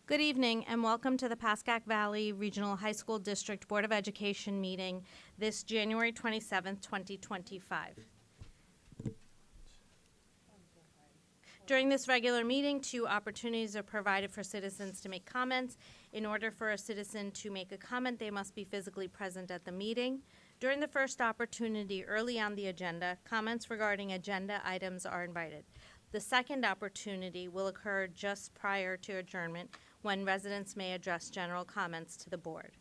Good evening and welcome to the Pascack Valley Regional High School District Board of Education meeting this January 27th, 2025. During this regular meeting, 2 opportunities are provided for citizens to make comments. In order for a citizen to make a comment, they must be physically present at the meeting. During the first opportunity early on the agenda, comments regarding agenda items are invited. The second opportunity will occur just prior to adjournment, when residents may address general comments to the board.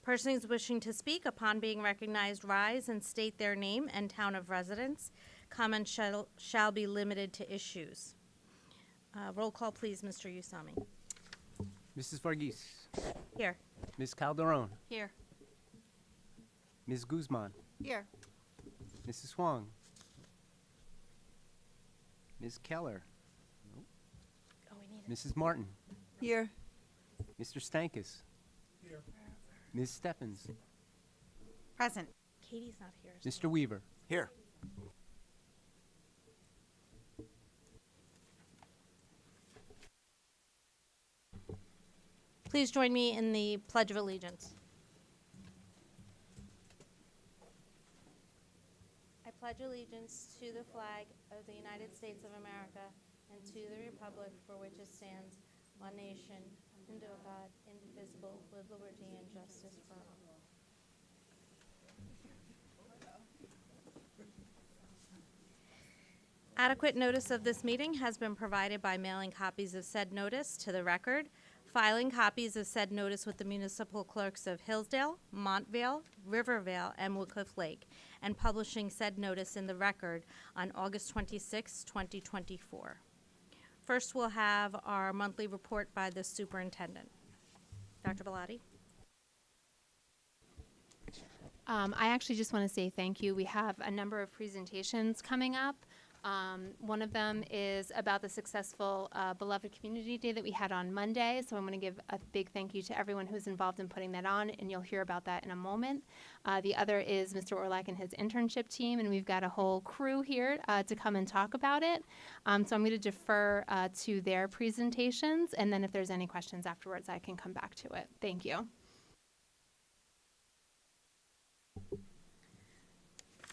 Persons wishing to speak, upon being recognized, rise and state their name and town of residence. Comments shall be limited to issues. Roll call, please, Mr. Usami. Mrs. Varghese, Here. Ms. Calderon, Here. Ms. Guzman, Here. Mrs. Huang, Ms. Keller, Oh, we need Mrs. Martin, Here. Mr. Stankus, Ms. Stephens, Present. Katie's not here. so- Mr. Weaver. Here. Please join me in the Pledge of Allegiance. I pledge allegiance to the flag of the United States of America and to the republic for which it stands, one nation, under God, indivisible, with liberty and justice for all. Adequate notice of this meeting has been provided by mailing copies of said notice to the record, filing copies of said notice with the municipal clerks of Hillsdale, Montvale, Rivervale, and Woodcliff Lake, and publishing said notice in the record on August 26, 2024. First, we'll have our monthly report by the superintendent. Dr. Bellotti? I actually just want to say thank you. We have a number of presentations coming up. One of them is about the successful Beloved Community Day that we had on Monday. So I'm going to give a big thank you to everyone who's involved in putting that on, and you'll hear about that in a moment. The other is Mr. Orlak and his internship team, and we've got a whole crew here to come and talk about it. So I'm going to defer to their presentations, and then if there's any questions afterwards, I can come back to it. Thank you.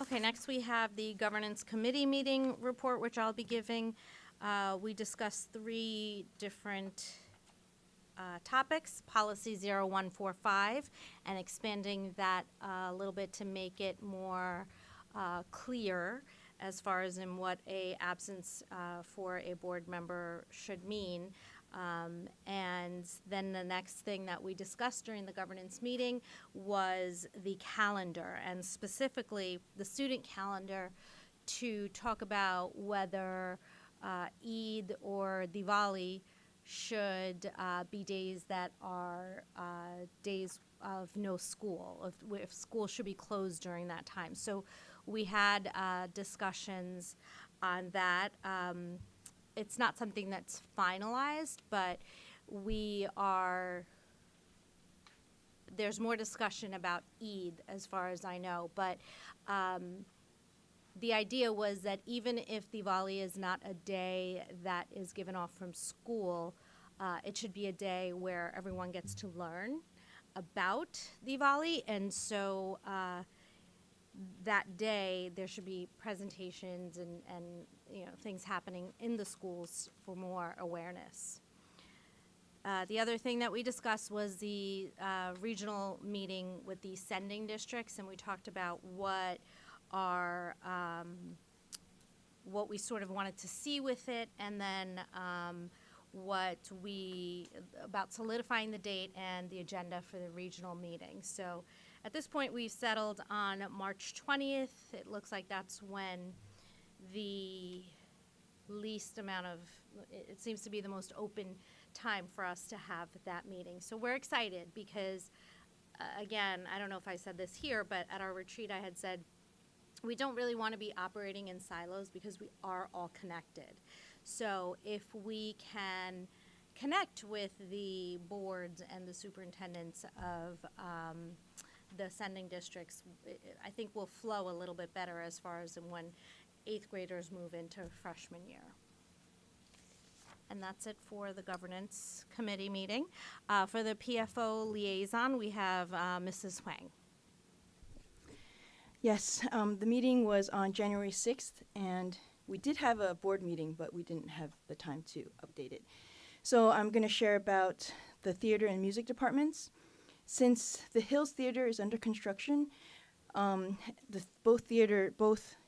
Okay, next we have the Governance Committee meeting report, which I'll be giving. We discussed 3 different topics, Policy 0145, and expanding that a little bit to make it more clear as far as in what a absence for a board member should mean. And then the next thing that we discussed during the governance meeting was the calendar, and specifically the student calendar, to talk about whether Eid or Diwali should be days that are days of no school, if school should be closed during that time. So we had discussions on that. It's not something that's finalized, but there's more discussion about Eid as far as I know. But the idea was that even if Diwali is not a day that is given off from school, it should be a day where everyone gets to learn about Diwali. And so that day there should be presentations and things happening in the schools for more awareness. The other thing that we discussed was the regional meeting with the sending districts, and we talked about what we sort of wanted to see with it, and then about solidifying the date and the agenda for the regional meeting. So at this point, we've settled on March 20th. It looks like that's when the least amount of, it seems to be the most open time for us to have that meeting. So we're excited because, again, I don't know if I said this here, but at our retreat I had said we don't really want to be operating in silos because we are all connected. So if we can connect with the boards and the superintendents of the sending districts, I think will flow a little bit better as far as when 8th graders move into freshman year. And that's it for the governance committee meeting. For the PFO liaison, we have Mrs. Huang. Yes, the meeting was on January 6th, and we did have a board meeting, but we didn't have the time to update it. So I'm going to share about the theater and music departments. Since the Hills Theater is under construction, both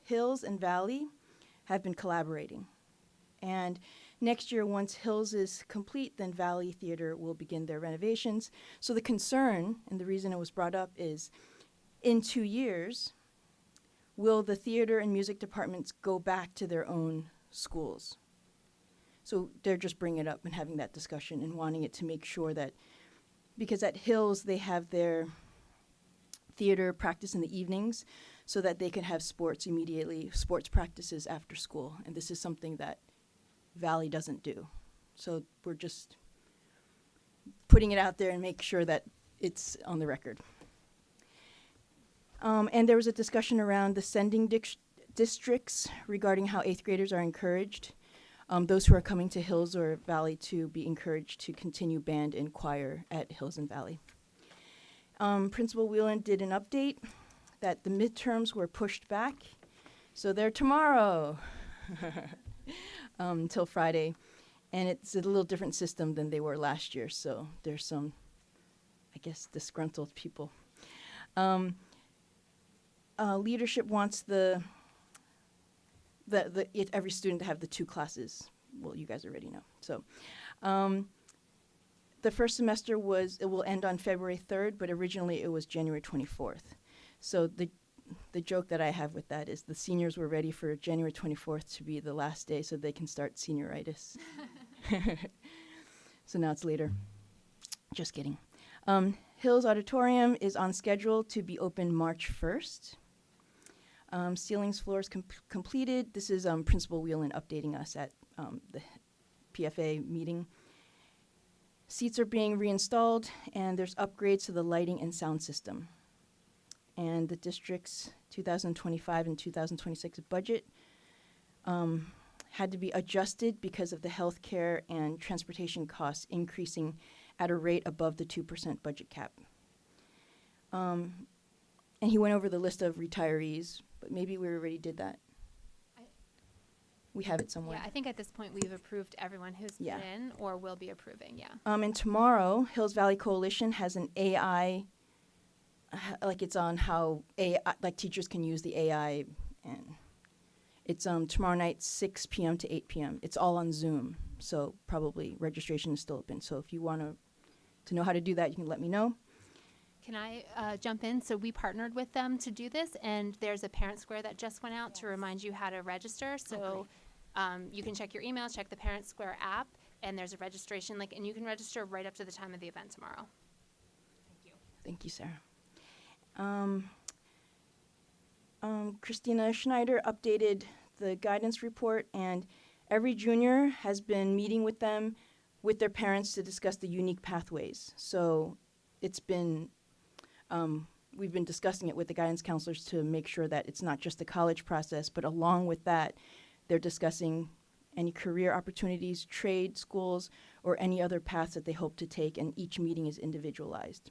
Hills and Valley have been collaborating. And next year, once Hills is complete, then Valley Theater will begin their renovations. So the concern, and the reason it was brought up, is in 2 years, will the theater and music departments go back to their own schools? So they're just bringing it up and having that discussion and wanting it to make sure that, because at Hills they have their theater practice in the evenings so that they can have sports practices after school. And this is something that Valley doesn't do. So we're just putting it out there and make sure that it's on the record. And there was a discussion around the sending districts regarding how 8th graders are encouraged, those who are coming to Hills or Valley, to be encouraged to continue band and choir at Hills and Valley. Principal Whelan did an update that the midterms were pushed back, so they're tomorrow until Friday. And it's a little different system than they were last year, so there's some, I guess, disgruntled people. Leadership wants every student to have the 2 classes. Well, you guys already know. So, the first semester it will end on February 3rd, but originally it was January 24th. So the joke that I have with that is the seniors were ready for January 24th to be the last day so they can start senioritis. So now it's later. Just kidding. Hills Auditorium is on schedule to be open March 1st. Ceilings, floors completed. This is Principal Whelan updating us at the PFA meeting. Seats are being reinstalled, and there's upgrades to the lighting and sound system. And the district's 2025 and 2026 budget had to be adjusted because of the healthcare and transportation costs increasing at a rate above the 2% budget cap. And he went over the list of retirees, but maybe we already did that. We have it somewhere. Yeah, I think at this point we've approved everyone who's Yeah. been in or will be approving, yeah. And tomorrow, Hills Valley Coalition has an AI, it's on how teachers can use the AI, and it's tomorrow night, 6 p.m. to 8 p.m. It's all on Zoom, so probably registration is still open. So if you want to know how to do that, you can let me know. Can I jump in? So we partnered with them to do this, and there's a parent square that just went out to remind you how to register. So you can check your email, check the Parent Square app, and there's a registration link, and you can register right up to the time of the event tomorrow. Thank you. Thank you, Sarah. Christina Schneider updated the guidance report, and every junior has been meeting with them, with their parents, to discuss the unique pathways. So it's been, we've been discussing it with the guidance counselors to make sure that it's not just the college process, but along with that, they're discussing any career opportunities, trade schools, or any other paths that they hope to take, and each meeting is individualized.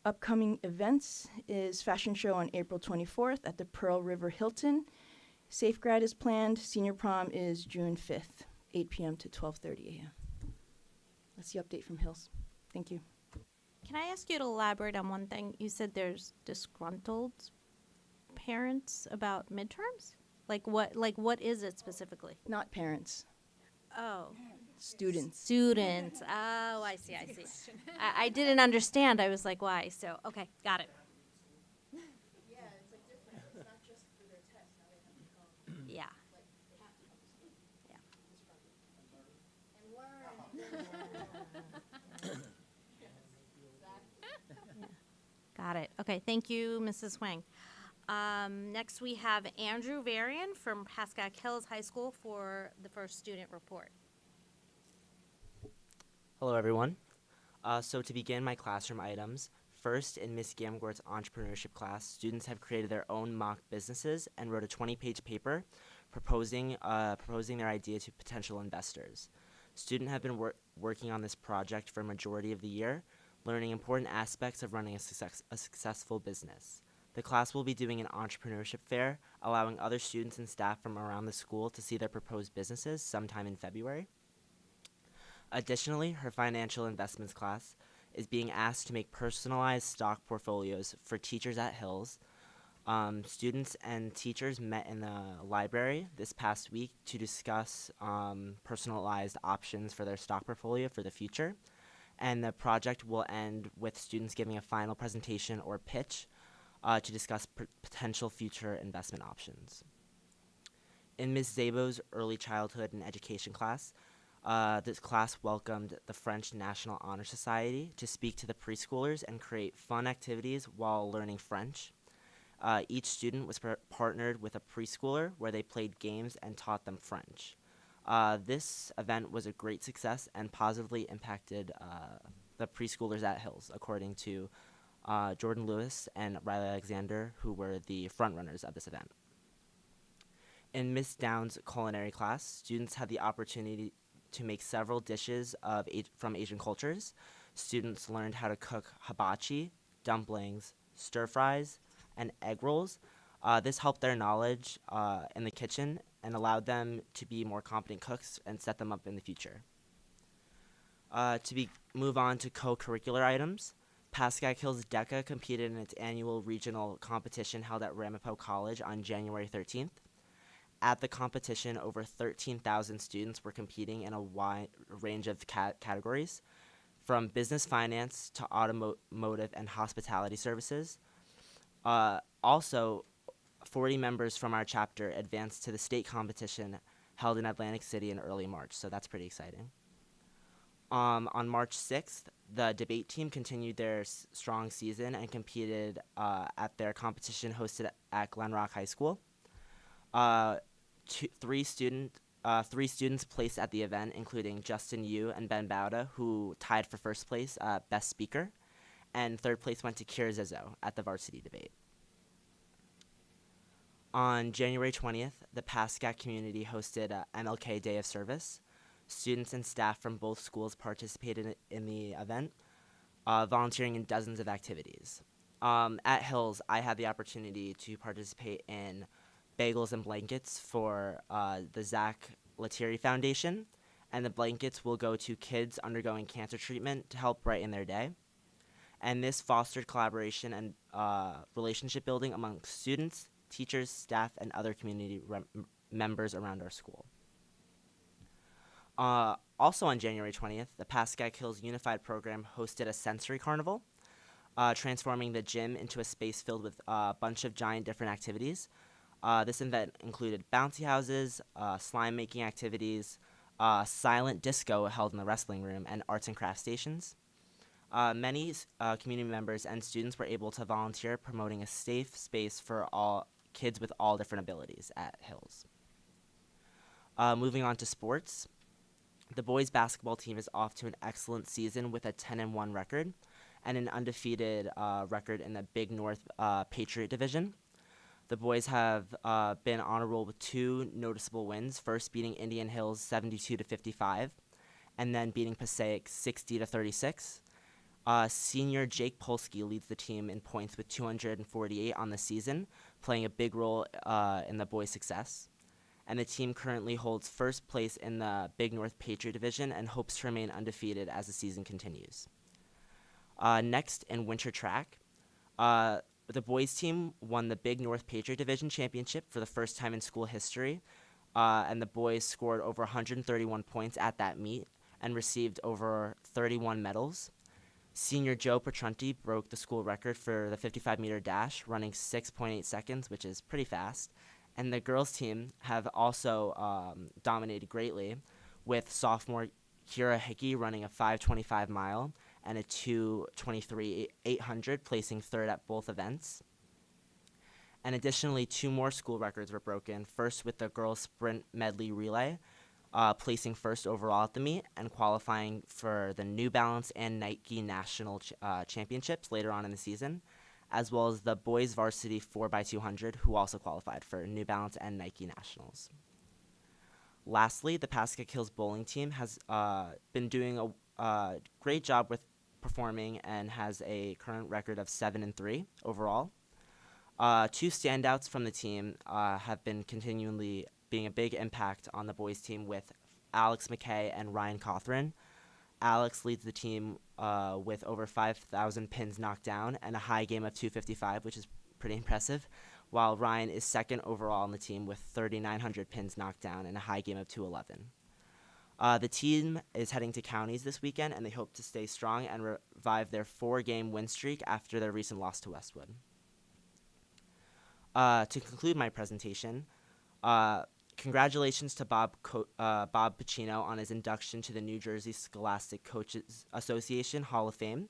Upcoming events is fashion show on April 24th at the Pearl River Hilton. Safe grad is planned. Senior prom is June 5th, 8 p.m. to 12:30 a.m. That's the update from Hills. Thank you. Can I ask you to elaborate on one thing? You said there's disgruntled parents about midterms? Like what is it specifically? Not parents, Oh. students. Students. Oh, I see. I didn't understand. I was like, why? So, okay, got it. Yeah, it's like different. It's not just for their test. Now they have to come. Yeah. Like they have to come to school. Yeah. And learn. Got it. Okay, thank you, Mrs. Huang. Next, we have Andrew Varian from Pascack Hills High School for the first student report. Hello, everyone. So to begin my classroom items, first in Miss Gamgort's entrepreneurship class, students have created their own mock businesses and wrote a 20-page paper proposing their idea to potential investors. Students have been working on this project for a majority of the year, learning important aspects of running a successful business. The class will be doing an entrepreneurship fair, allowing other students and staff from around the school to see their proposed businesses sometime in February. Additionally, her financial investments class is being asked to make personalized stock portfolios for teachers at Hills. Students and teachers met in the library this past week to discuss personalized options for their stock portfolio for the future. And the project will end with students giving a final presentation or pitch to discuss potential future investment options. In Ms. Zabo's early childhood and education class, this class welcomed the French National Honor Society to speak to the preschoolers and create fun activities while learning French. Each student was partnered with a preschooler where they played games and taught them French. This event was a great success and positively impacted the preschoolers at Hills, according to Jordan Lewis and Riley Alexander, who were the frontrunners of this event. In Ms. Down's culinary class, students had the opportunity to make several dishes from Asian cultures. Students learned how to cook hibachi, dumplings, stir fries, and egg rolls. This helped their knowledge in the kitchen and allowed them to be more competent cooks and set them up in the future. Move on to co-curricular items, Pascack Hills DECA competed in its annual regional competition held at Ramapo College on January 13th. At the competition, over 13,000 students were competing in a wide range of categories, from business finance to automotive and hospitality services. Also, 40 members from our chapter advanced to the state competition held in Atlantic City in early March, so that's pretty exciting. On March 6th, the debate team continued their strong season and competed at their competition hosted at Glen Rock High School. Three students placed at the event, including Justin Yu and Ben Bauda, who tied for first place, Best Speaker, and third place went to Kira Zizzo at the varsity debate. On January 20th, the Pascack community hosted MLK Day of Service. Students and staff from both schools participated in the event, volunteering in dozens of activities. At Hills, I had the opportunity to participate in bagels and blankets for the Zach Lettieri Foundation, and the blankets will go to kids undergoing cancer treatment to help brighten their day. And this fostered collaboration and relationship building among students, teachers, staff, and other community members around our school. Also on January 20th, the Pascack Hills Unified Program hosted a sensory carnival, transforming the gym into a space filled with a bunch of giant different activities. This event included bouncy houses, slime making activities, silent disco held in the wrestling room, and arts and crafts stations. Many community members and students were able to volunteer, promoting a safe space for all kids with all different abilities at Hills. Moving on to sports, the boys basketball team is off to an excellent season with a 10-1 record and an undefeated record in the Big North Patriot Division. The boys have been on a roll with two noticeable wins, first beating Indian Hills 72-55, and then beating Passaic 60-36. Senior Jake Polsky leads the team in points with 248 on the season, playing a big role in the boys' success. And the team currently holds first place in the Big North Patriot Division and hopes to remain undefeated as the season continues. Next, in winter track, the boys' team won the Big North Patriot Division Championship for the first time in school history, and the boys scored over 131 points at that meet and received over 31 medals. Senior Joe Petrunti broke the school record for the 55-meter dash, running 6.8 seconds, which is pretty fast. And the girls' team have also dominated greatly, with sophomore Kira Hickey running a 5:25 mile and a 2:23 800, placing third at both events. And additionally, two more school records were broken, first with the girls' sprint medley relay, placing first overall at the meet and qualifying for the New Balance and Nike National Championships later on in the season, as well as the boys varsity 4x200, who also qualified for New Balance and Nike Nationals. Lastly, the Pascack Hills bowling team has been doing a great job with performing and has a current record of 7-3 overall. Two standouts from the team have been continually being a big impact on the boys team with Alex McKay and Ryan Cothran. Alex leads the team with over 5,000 pins knocked down and a high game of 255, which is pretty impressive, while Ryan is second overall on the team with 3,900 pins knocked down and a high game of 211. The team is heading to counties this weekend, and they hope to stay strong and revive their 4-game win streak after their recent loss to Westwood. To conclude my presentation, congratulations to Bob Pacino on his induction to the New Jersey Scholastic Coaches Association Hall of Fame.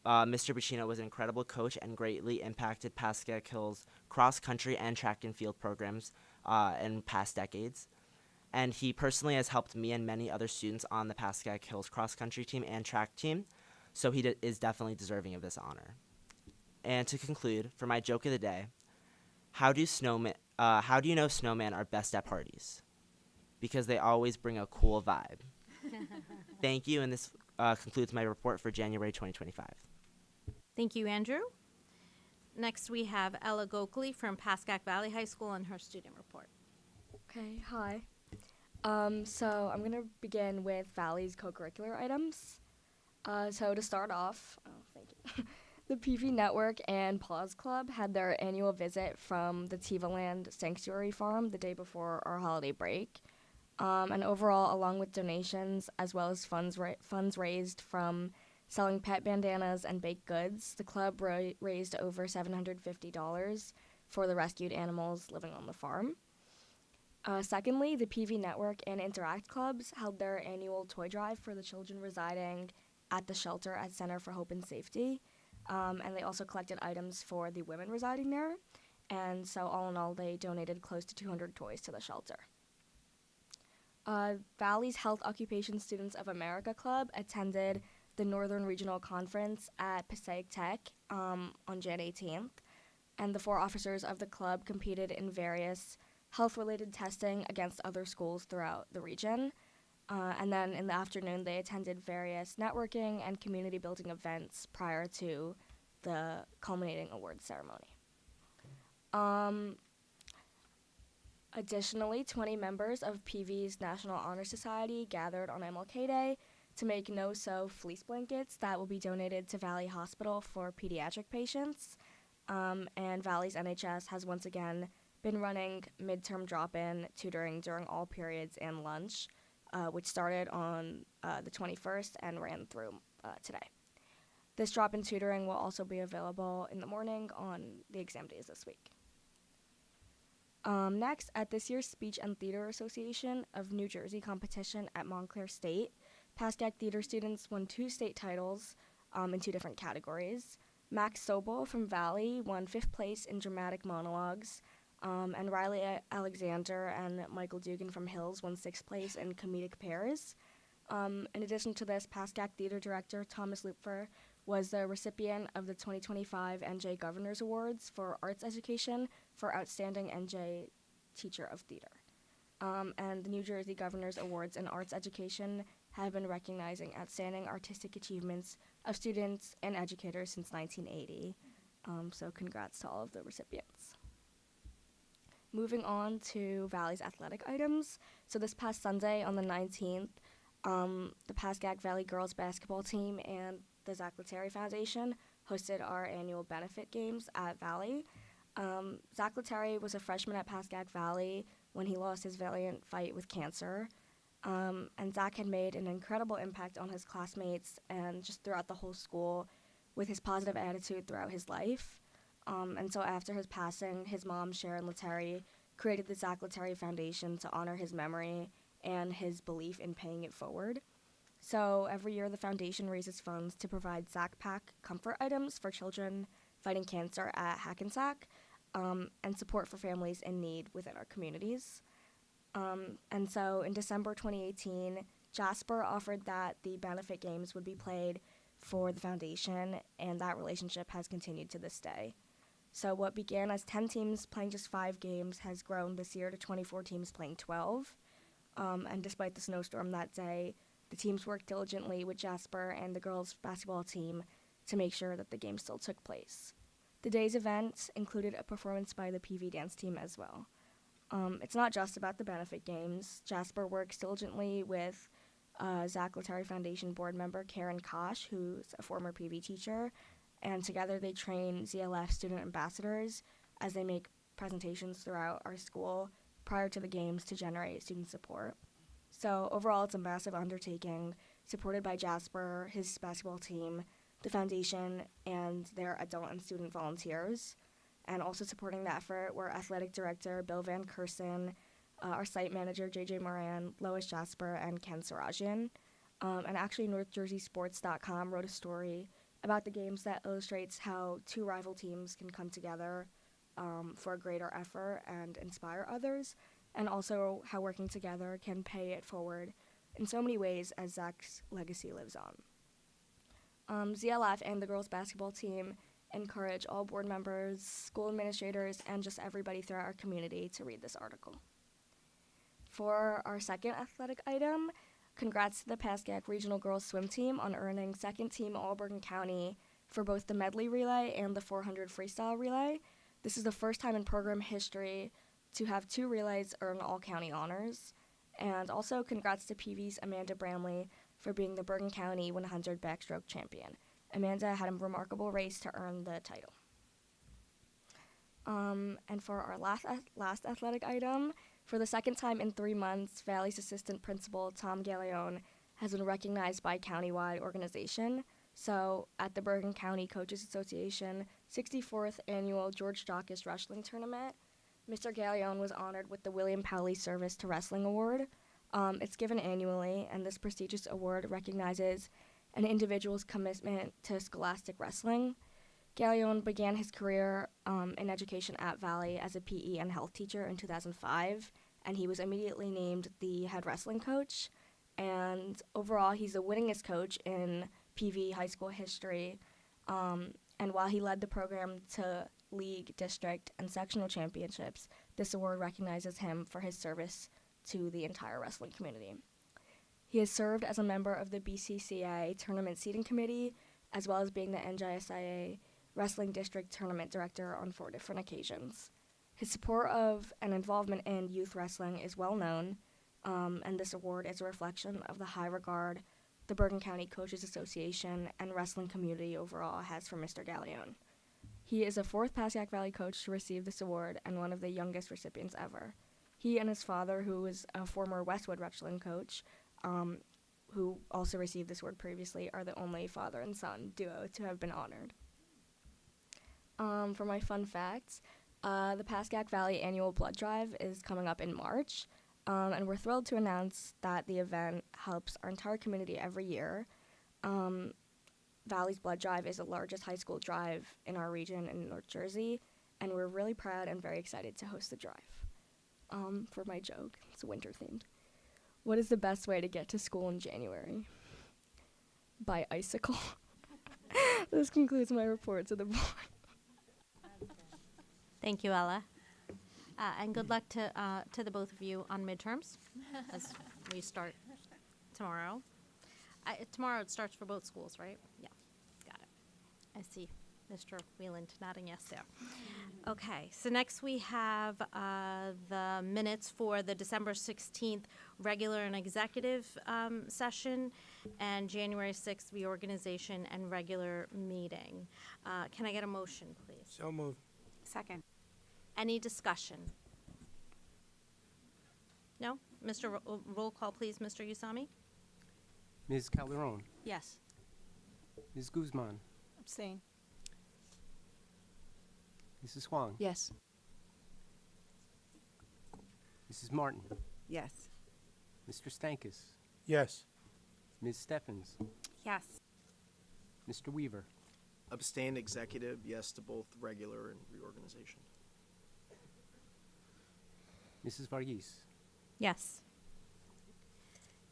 Mr. Pacino was an incredible coach and greatly impacted Pascack Hills cross-country and track and field programs in past decades. And he personally has helped me and many other students on the Pascack Hills cross-country team and track team, so he is definitely deserving of this honor. And to conclude, for my joke of the day, how do you know snowmen are best at parties? Because they always bring a cool vibe. Thank you, and this concludes my report for January 2025. Thank you, Andrew. Next, we have Ella Gokley from Pascack Valley High School and her student report. Okay, hi. So I'm going to begin with Valley's co-curricular items. So to start off, thank you. The PV Network and Paws Club had their annual visit from the Tivaland Sanctuary Farm the day before our holiday break. And overall, along with donations as well as funds raised from selling pet bandanas and baked goods, the club raised over $750 for the rescued animals living on the farm. Secondly, the PV Network and Interact clubs held their annual toy drive for the children residing at the shelter at Center for Hope and Safety. And they also collected items for the women residing there. And so all in all, they donated close to 200 toys to the shelter. Valley's Health Occupation Students of America Club attended the Northern Regional Conference at Passaic Tech on Jan 18th. And the 4 officers of the club competed in various health-related testing against other schools throughout the region. And then in the afternoon, they attended various networking and community building events prior to the culminating awards ceremony. Additionally, 20 members of PV's National Honor Society gathered on MLK Day to make no-sew fleece blankets that will be donated to Valley Hospital for pediatric patients. And Valley's NHS has once again been running midterm drop-in tutoring during all periods and lunch, which started on the 21st and ran through today. This drop-in tutoring will also be available in the morning on the exam days this week. Next, at this year's Speech and Theater Association of New Jersey competition at Montclair State, Pascack theater students won 2 state titles in 2 different categories. Max Sobel from Valley won 5th place in dramatic monologues, and Riley Alexander and Michael Dugan from Hills won 6th place in comedic pairs. In addition to this, Pascack theater director Thomas Lupfer was the recipient of the 2025 NJ Governors Awards for Arts Education for Outstanding NJ Teacher of Theater. And the New Jersey Governors Awards in Arts Education have been recognizing outstanding artistic achievements of students and educators since 1980. So congrats to all of the recipients. Moving on to Valley's athletic items. So this past Sunday on the 19th, the Pascack Valley girls basketball team and the Zach Lettieri Foundation hosted our annual benefit games at Valley. Zach Lettieri was a freshman at Pascack Valley when he lost his valiant fight with cancer. And Zach had made an incredible impact on his classmates and just throughout the whole school with his positive attitude throughout his life. And so after his passing, his mom, Sharon Lettieri, created the Zach Lettieri Foundation to honor his memory and his belief in paying it forward. So every year, the foundation raises funds to provide Zach Pack comfort items for children fighting cancer at Hackensack, and support for families in need within our communities. And so in December 2018, Jasper offered that the benefit games would be played for the foundation, and that relationship has continued to this day. So what began as 10 teams playing just 5 games has grown this year to 24 teams playing 12. And despite the snowstorm that day, the teams worked diligently with Jasper and the girls' basketball team to make sure that the game still took place. The day's event included a performance by the PV dance team as well. It's not just about the benefit games. Jasper works diligently with Zach Letary Foundation board member Karen Kosh, who's a former PV teacher, and together they train ZLF student ambassadors as they make presentations throughout our school prior to the games to generate student support. So overall, it's a massive undertaking supported by Jasper, his basketball team, the foundation, and their adult and student volunteers. And also supporting the effort were athletic director Bill Van Kersen, our site manager JJ Moran, Lois Jasper, and Ken Sarajian. And actually NorthJerseySports.com wrote a story about the games that illustrates how 2 rival teams can come together for a greater effort and inspire others, and also how working together can pay it forward in so many ways as Zach's legacy lives on. ZLF and the girls' basketball team encourage all board members, school administrators, and just everybody throughout our community to read this article. For our second athletic item, congrats to the Pascack Regional Girls Swim Team on earning second team All-Bergen County for both the medley relay and the 400 freestyle relay. This is the first time in program history to have 2 relays earn all-county honors. And also congrats to PV's Amanda Bramley for being the Bergen County 100 backstroke champion. Amanda had a remarkable race to earn the title. And for our last athletic item, for the second time in 3 months, Valley's assistant principal, Tom Galleone, has been recognized by a countywide organization. So at the Bergen County Coaches Association 64th Annual George Dawkins Wrestling Tournament, Mr. Galleone was honored with the William Powley Service to Wrestling Award. It's given annually, and this prestigious award recognizes an individual's commitment to scholastic wrestling. Galleone began his career in education at Valley as a PE and health teacher in 2005, and he was immediately named the head wrestling coach. And overall, he's the winningest coach in PV high school history. And while he led the program to league, district, and sectional championships, this award recognizes him for his service to the entire wrestling community. He has served as a member of the BCCA Tournament Seating Committee, as well as being the NJSIA Wrestling District Tournament Director on 4 different occasions. His support of and involvement in youth wrestling is well known, and this award is a reflection of the high regard the Bergen County Coaches Association and wrestling community overall has for Mr. Galleone. He is a 4th Pascack Valley coach to receive this award and one of the youngest recipients ever. He and his father, who was a former Westwood wrestling coach, who also received this award previously, are the only father and son duo to have been honored. For my fun facts, the Pascack Valley Annual Blood Drive is coming up in March, and we're thrilled to announce that the event helps our entire community every year. Valley's Blood Drive is the largest high school drive in our region in North Jersey, and we're really proud and very excited to host the drive. For my joke, it's winter themed. What is the best way to get to school in January? By icicle. This concludes my report to the board. Thank you, Ella. And good luck to the both of you on midterms as we start tomorrow. Tomorrow it starts for both schools, right? Yeah, got it. I see Mr. Wheeland nodding yes there. Okay, so next we have the minutes for the December 16th regular and executive session and January 6th reorganization and regular meeting. Can I get a motion, please? So moved. Second. Any discussion? No? Mr. Roll call, please, Mr. Usami? Ms. Calderon, Yes. Ms. Guzman, Abstain. Mrs. Huang, Yes. Mrs. Martin, Yes. Mr. Stankus, Yes. Ms. Steffens, Yes. Mr. Weaver, Abstain executive, yes to both regular and reorganization. Mrs. Varghese, Yes.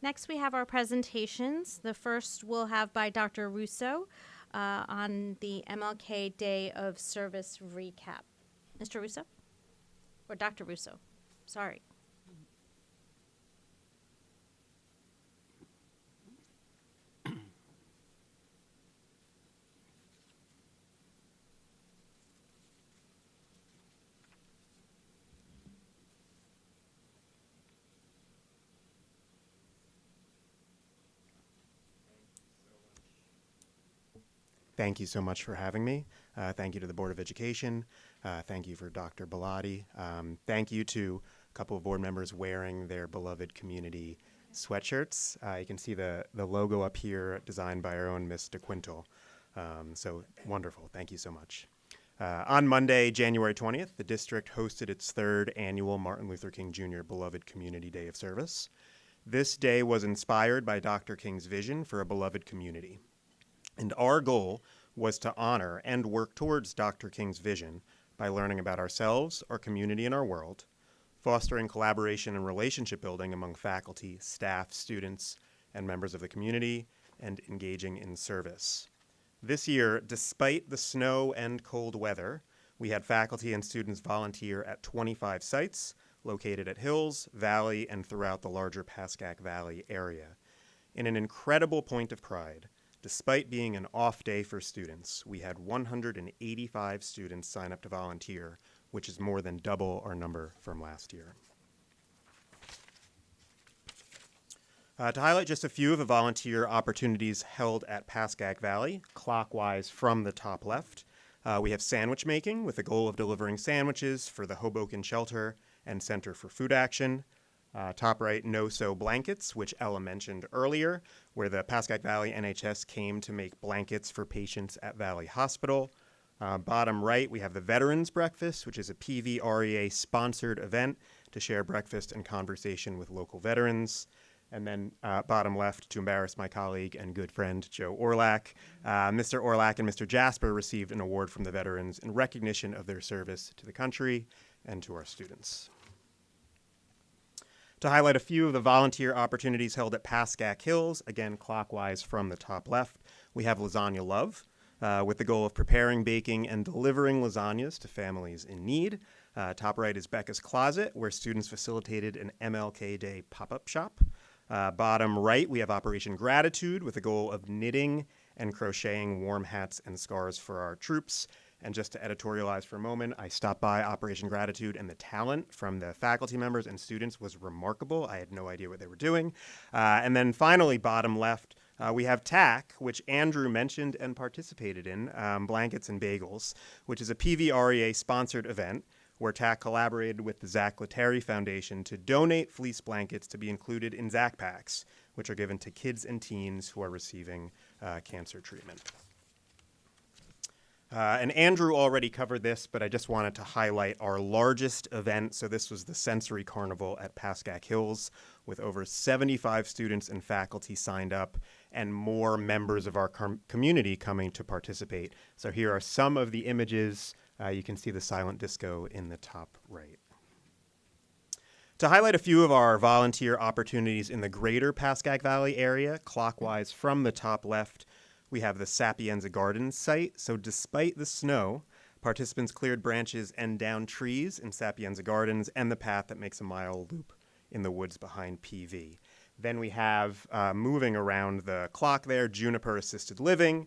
Next, we have our presentations. The first we'll have by Dr. Russo on the MLK Day of Service recap. Mr. Russo? Or Dr. Russo? Sorry. Thank you so much for having me. Thank you to the Board of Education. Thank you for Dr. Bellotti. Thank you to a couple of board members wearing their beloved community sweatshirts. You can see the logo up here designed by our own Miss DeQuintal. So wonderful. Thank you so much. On Monday, January 20th, the district hosted its third annual Martin Luther King Jr. Beloved Community Day of Service. This day was inspired by Dr. King's vision for a beloved community. And our goal was to honor and work towards Dr. King's vision by learning about ourselves, our community, and our world, fostering collaboration and relationship building among faculty, staff, students, and members of the community, and engaging in service. This year, despite the snow and cold weather, we had faculty and students volunteer at 25 sites located at Hills, Valley, and throughout the larger Pascack Valley area. In an incredible point of pride, despite being an off day for students, we had 185 students sign up to volunteer, which is more than double our number from last year. To highlight just a few of the volunteer opportunities held at Pascack Valley, clockwise from the top left, we have sandwich making with the goal of delivering sandwiches for the Hoboken Shelter and Center for Food Action. Top right, no-sew blankets, which Ella mentioned earlier, where the Pascack Valley NHS came to make blankets for patients at Valley Hospital. Bottom right, we have the Veterans Breakfast, which is a PVREA-sponsored event to share breakfast and conversation with local veterans. And then bottom left, to embarrass my colleague and good friend, Joe Orlak. Mr. Orlak and Mr. Jasper received an award from the veterans in recognition of their service to the country and to our students. To highlight a few of the volunteer opportunities held at Pascack Hills, again clockwise from the top left, we have Lasagna Love, with the goal of preparing, baking, and delivering lasagnas to families in need. Top right is Becca's Closet, where students facilitated an MLK Day pop-up shop. Bottom right, we have Operation Gratitude, with the goal of knitting and crocheting warm hats and scarves for our troops. And just to editorialize for a moment, I stopped by Operation Gratitude, and the talent from the faculty members and students was remarkable. I had no idea what they were doing. And then finally, bottom left, we have TAC, which Andrew mentioned and participated in, Blankets and Bagels, which is a PVREA-sponsored event where TAC collaborated with the Zach Letary Foundation to donate fleece blankets to be included in Zach Packs, which are given to kids and teens who are receiving cancer treatment. And Andrew already covered this, but I just wanted to highlight our largest event. So this was the Sensory Carnival at Pascack Hills, with over 75 students and faculty signed up and more members of our community coming to participate. So here are some of the images. You can see the silent disco in the top right. To highlight a few of our volunteer opportunities in the greater Pascack Valley area, clockwise from the top left, we have the Sapienza Gardens site. So despite the snow, participants cleared branches and downed trees in Sapienza Gardens and the path that makes a mile loop in the woods behind PV. Then we have, moving around the clock there, Juniper Assisted Living,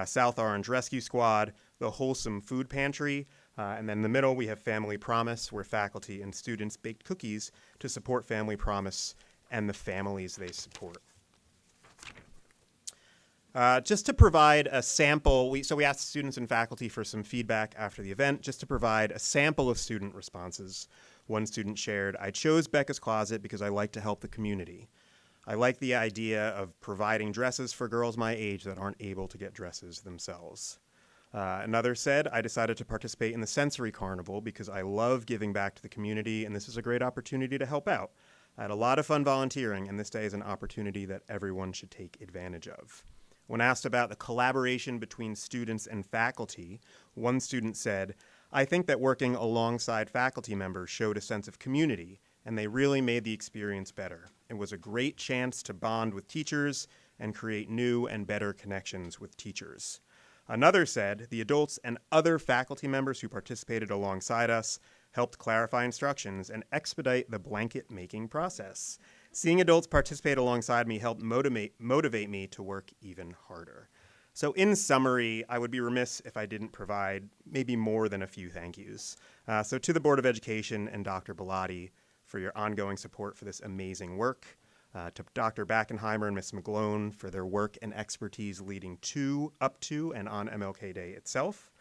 South Orange Rescue Squad, the Wholesome Food Pantry, and then in the middle we have Family Promise, where faculty and students baked cookies to support Family Promise and the families they support. Just to provide a sample, we asked students and faculty for some feedback after the event, just to provide a sample of student responses. One student shared, "I chose Becca's Closet because I like to help the community. I like the idea of providing dresses for girls my age that aren't able to get dresses themselves." Another said, "I decided to participate in the Sensory Carnival because I love giving back to the community, and this is a great opportunity to help out. I had a lot of fun volunteering, and this day is an opportunity that everyone should take advantage of." When asked about the collaboration between students and faculty, one student said, "I think that working alongside faculty members showed a sense of community and they really made the experience better. It was a great chance to bond with teachers and create new and better connections with teachers. Another said, the adults and other faculty members who participated alongside us helped clarify instructions and expedite the blanket making process. Seeing adults participate alongside me helped motivate me to work even harder. So in summary, I would be remiss if I didn't provide maybe more than a few thank yous. So to the Board of Education and Dr. Bellotti for your ongoing support for this amazing work, to Dr. Backenheimer and Ms. McGlone for their work and expertise leading to, up to, and on MLK Day itself.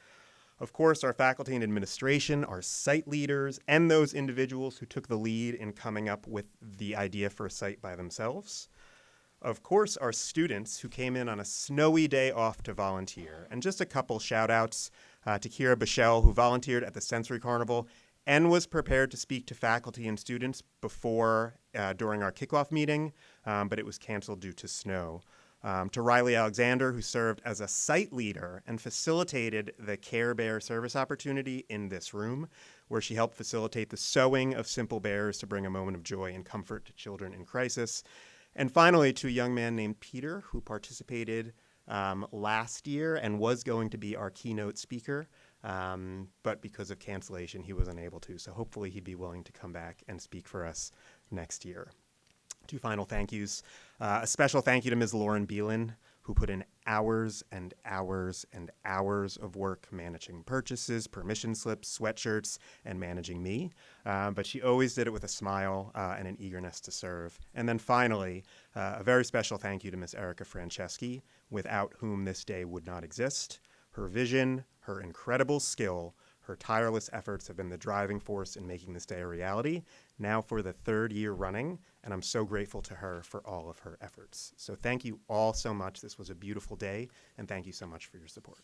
Of course, our faculty and administration, our site leaders, and those individuals who took the lead in coming up with the idea for a site by themselves. Of course, our students who came in on a snowy day off to volunteer. And just a couple shout outs to Kira Bichelle, who volunteered at the Sensory Carnival and was prepared to speak to faculty and students during our kickoff meeting, but it was canceled due to snow. To Riley Alexander, who served as a site leader and facilitated the Care Bear service opportunity in this room, where she helped facilitate the sewing of simple bears to bring a moment of joy and comfort to children in crisis. And finally, to a young man named Peter, who participated last year and was going to be our keynote speaker, but because of cancellation, he was unable to. So hopefully he'd be willing to come back and speak for us next year. Two final thank yous. A special thank you to Ms. Lauren Beelan, who put in hours and hours and hours of work managing purchases, permission slips, sweatshirts, and managing me. But she always did it with a smile and an eagerness to serve. And then finally, a very special thank you to Ms. Erica Franceschi, without whom this day would not exist. Her vision, her incredible skill, her tireless efforts have been the driving force in making this day a reality, now for the third year running, and I'm so grateful to her for all of her efforts. So thank you all so much. This was a beautiful day, and thank you so much for your support.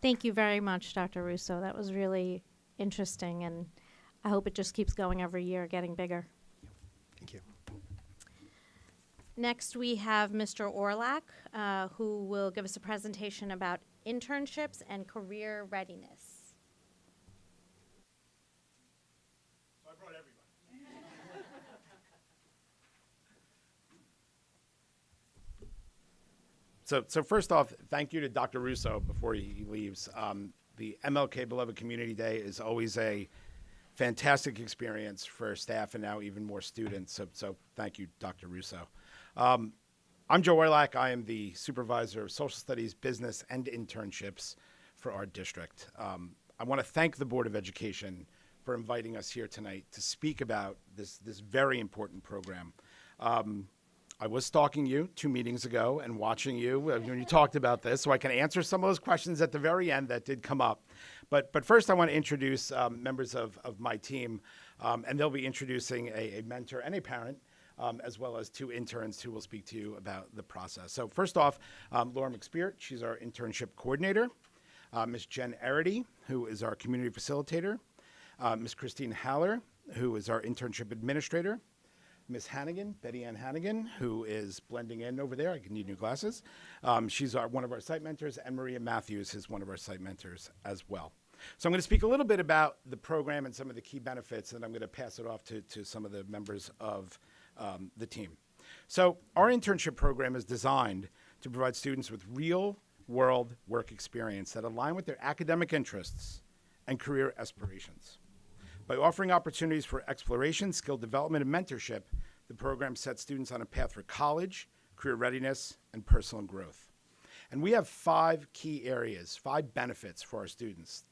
Thank you very much, Dr. Russo. That was really interesting, and I hope it just keeps going every year, getting bigger. Thank you. Next, we have Mr. Orlak, who will give us a presentation about internships and career readiness. So I brought everybody. So first off, thank you to Dr. Russo before he leaves. The MLK Beloved Community Day is always a fantastic experience for staff and now even more students. So thank you, Dr. Russo. I'm Joe Orlak. I am the supervisor of social studies, business, and internships for our district. I want to thank the Board of Education for inviting us here tonight to speak about this very important program. I was stalking you 2 meetings ago and watching you when you talked about this, so I can answer some of those questions at the very end that did come up. But first, I want to introduce members of my team, and they'll be introducing a mentor and a parent, as well as 2 interns who will speak to you about the process. So first off, Laura McSpirit, she's our internship coordinator. Ms. Jen Arity, who is our community facilitator. Ms. Christine Haller, who is our internship administrator. Ms. Hannigan, Betty Ann Hannigan, who is blending in over there. I need new glasses. She's one of our site mentors, and Maria Matthews is one of our site mentors as well. So I'm going to speak a little bit about the program and some of the key benefits, and I'm going to pass it off to some of the members of the team. So our internship program is designed to provide students with real-world work experience that align with their academic interests and career aspirations. By offering opportunities for exploration, skill development, and mentorship, the program sets students on a path for college, career readiness, and personal growth. And we have 5 key areas, 5 benefits for our students.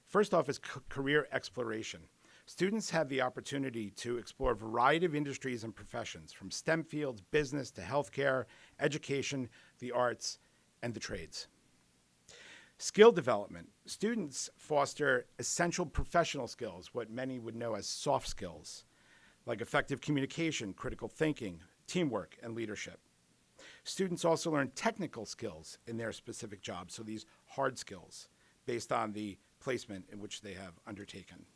First off is career exploration. Students have the opportunity to explore a variety of industries and professions, from STEM fields, business to healthcare, education, the arts, and the trades. Skill development. Students foster essential professional skills, what many would know as soft skills, like effective communication, critical thinking, teamwork, and leadership. Students also learn technical skills in their specific jobs, so these hard skills, based on the placement in which they have undertaken.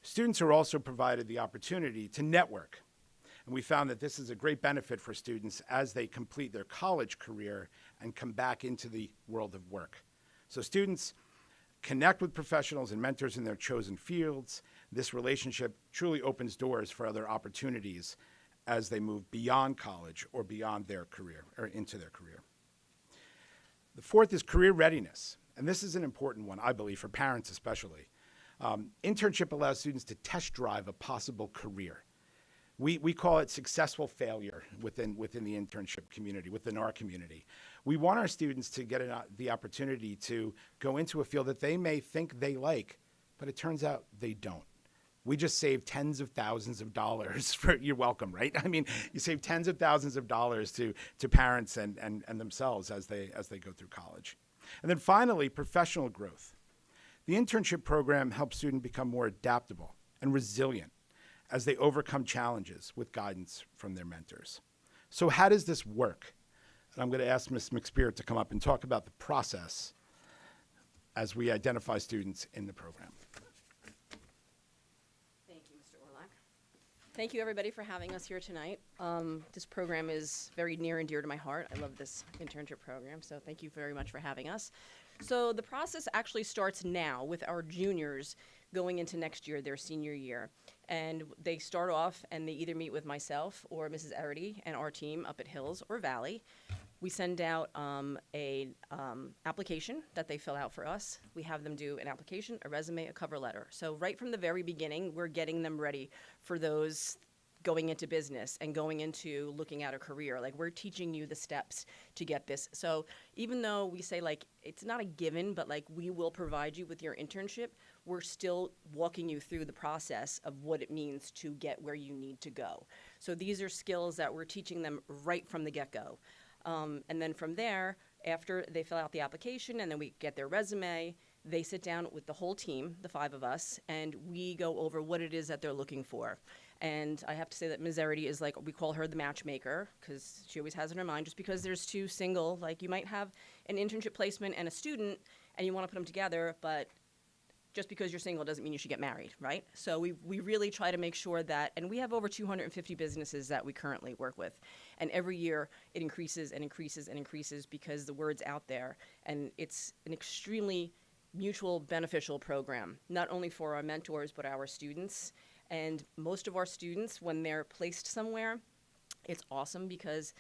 Students are also provided the opportunity to network. And we found that this is a great benefit for students as they complete their college career and come back into the world of work. So students connect with professionals and mentors in their chosen fields. This relationship truly opens doors for other opportunities as they move beyond college or beyond their career or into their career. The fourth is career readiness. And this is an important one, I believe, for parents especially. Internship allows students to test drive a possible career. We call it successful failure within the internship community, within our community. We want our students to get the opportunity to go into a field that they may think they like, but it turns out they don't. We just save tens of thousands of dollars for, you're welcome, right? I mean, you save tens of thousands of dollars to parents and themselves as they go through college. And then finally, professional growth. The internship program helps students become more adaptable and resilient as they overcome challenges with guidance from their mentors. So how does this work? And I'm going to ask Ms. McSpirit to come up and talk about the process as we identify students in the program. Thank you, Mr. Orlock. Thank you, everybody, for having us here tonight. This program is very near and dear to my heart. I love this internship program, so thank you very much for having us. So the process actually starts now with our juniors going into next year, their senior year. And they start off and they either meet with myself or Mrs. Erity and our team up at Hills or Valley. We send out a application that they fill out for us. We have them do an application, a resume, a cover letter. So right from the very beginning, we're getting them ready for those going into business and going into looking at a career. Like, we're teaching you the steps to get this. So even though we say, like, it's not a given, but like, we will provide you with your internship, we're still walking you through the process of what it means to get where you need to go. So these are skills that we're teaching them right from the get-go. And then from there, after they fill out the application and then we get their resume, they sit down with the whole team, the 5 of us, and we go over what it is that they're looking for. And I have to say that Ms. Erity is, like, we call her the matchmaker, because she always has in her mind, just because there's 2 single, like, you might have an internship placement and a student, and you want to put them together, but just because you're single doesn't mean you should get married, right? So we really try to make sure that, and we have over 250 businesses that we currently work with. And every year it increases and increases and increases because the word's out there. And it's an extremely mutual beneficial program, not only for our mentors, but our students. And most of our students, when they're placed somewhere, it's awesome because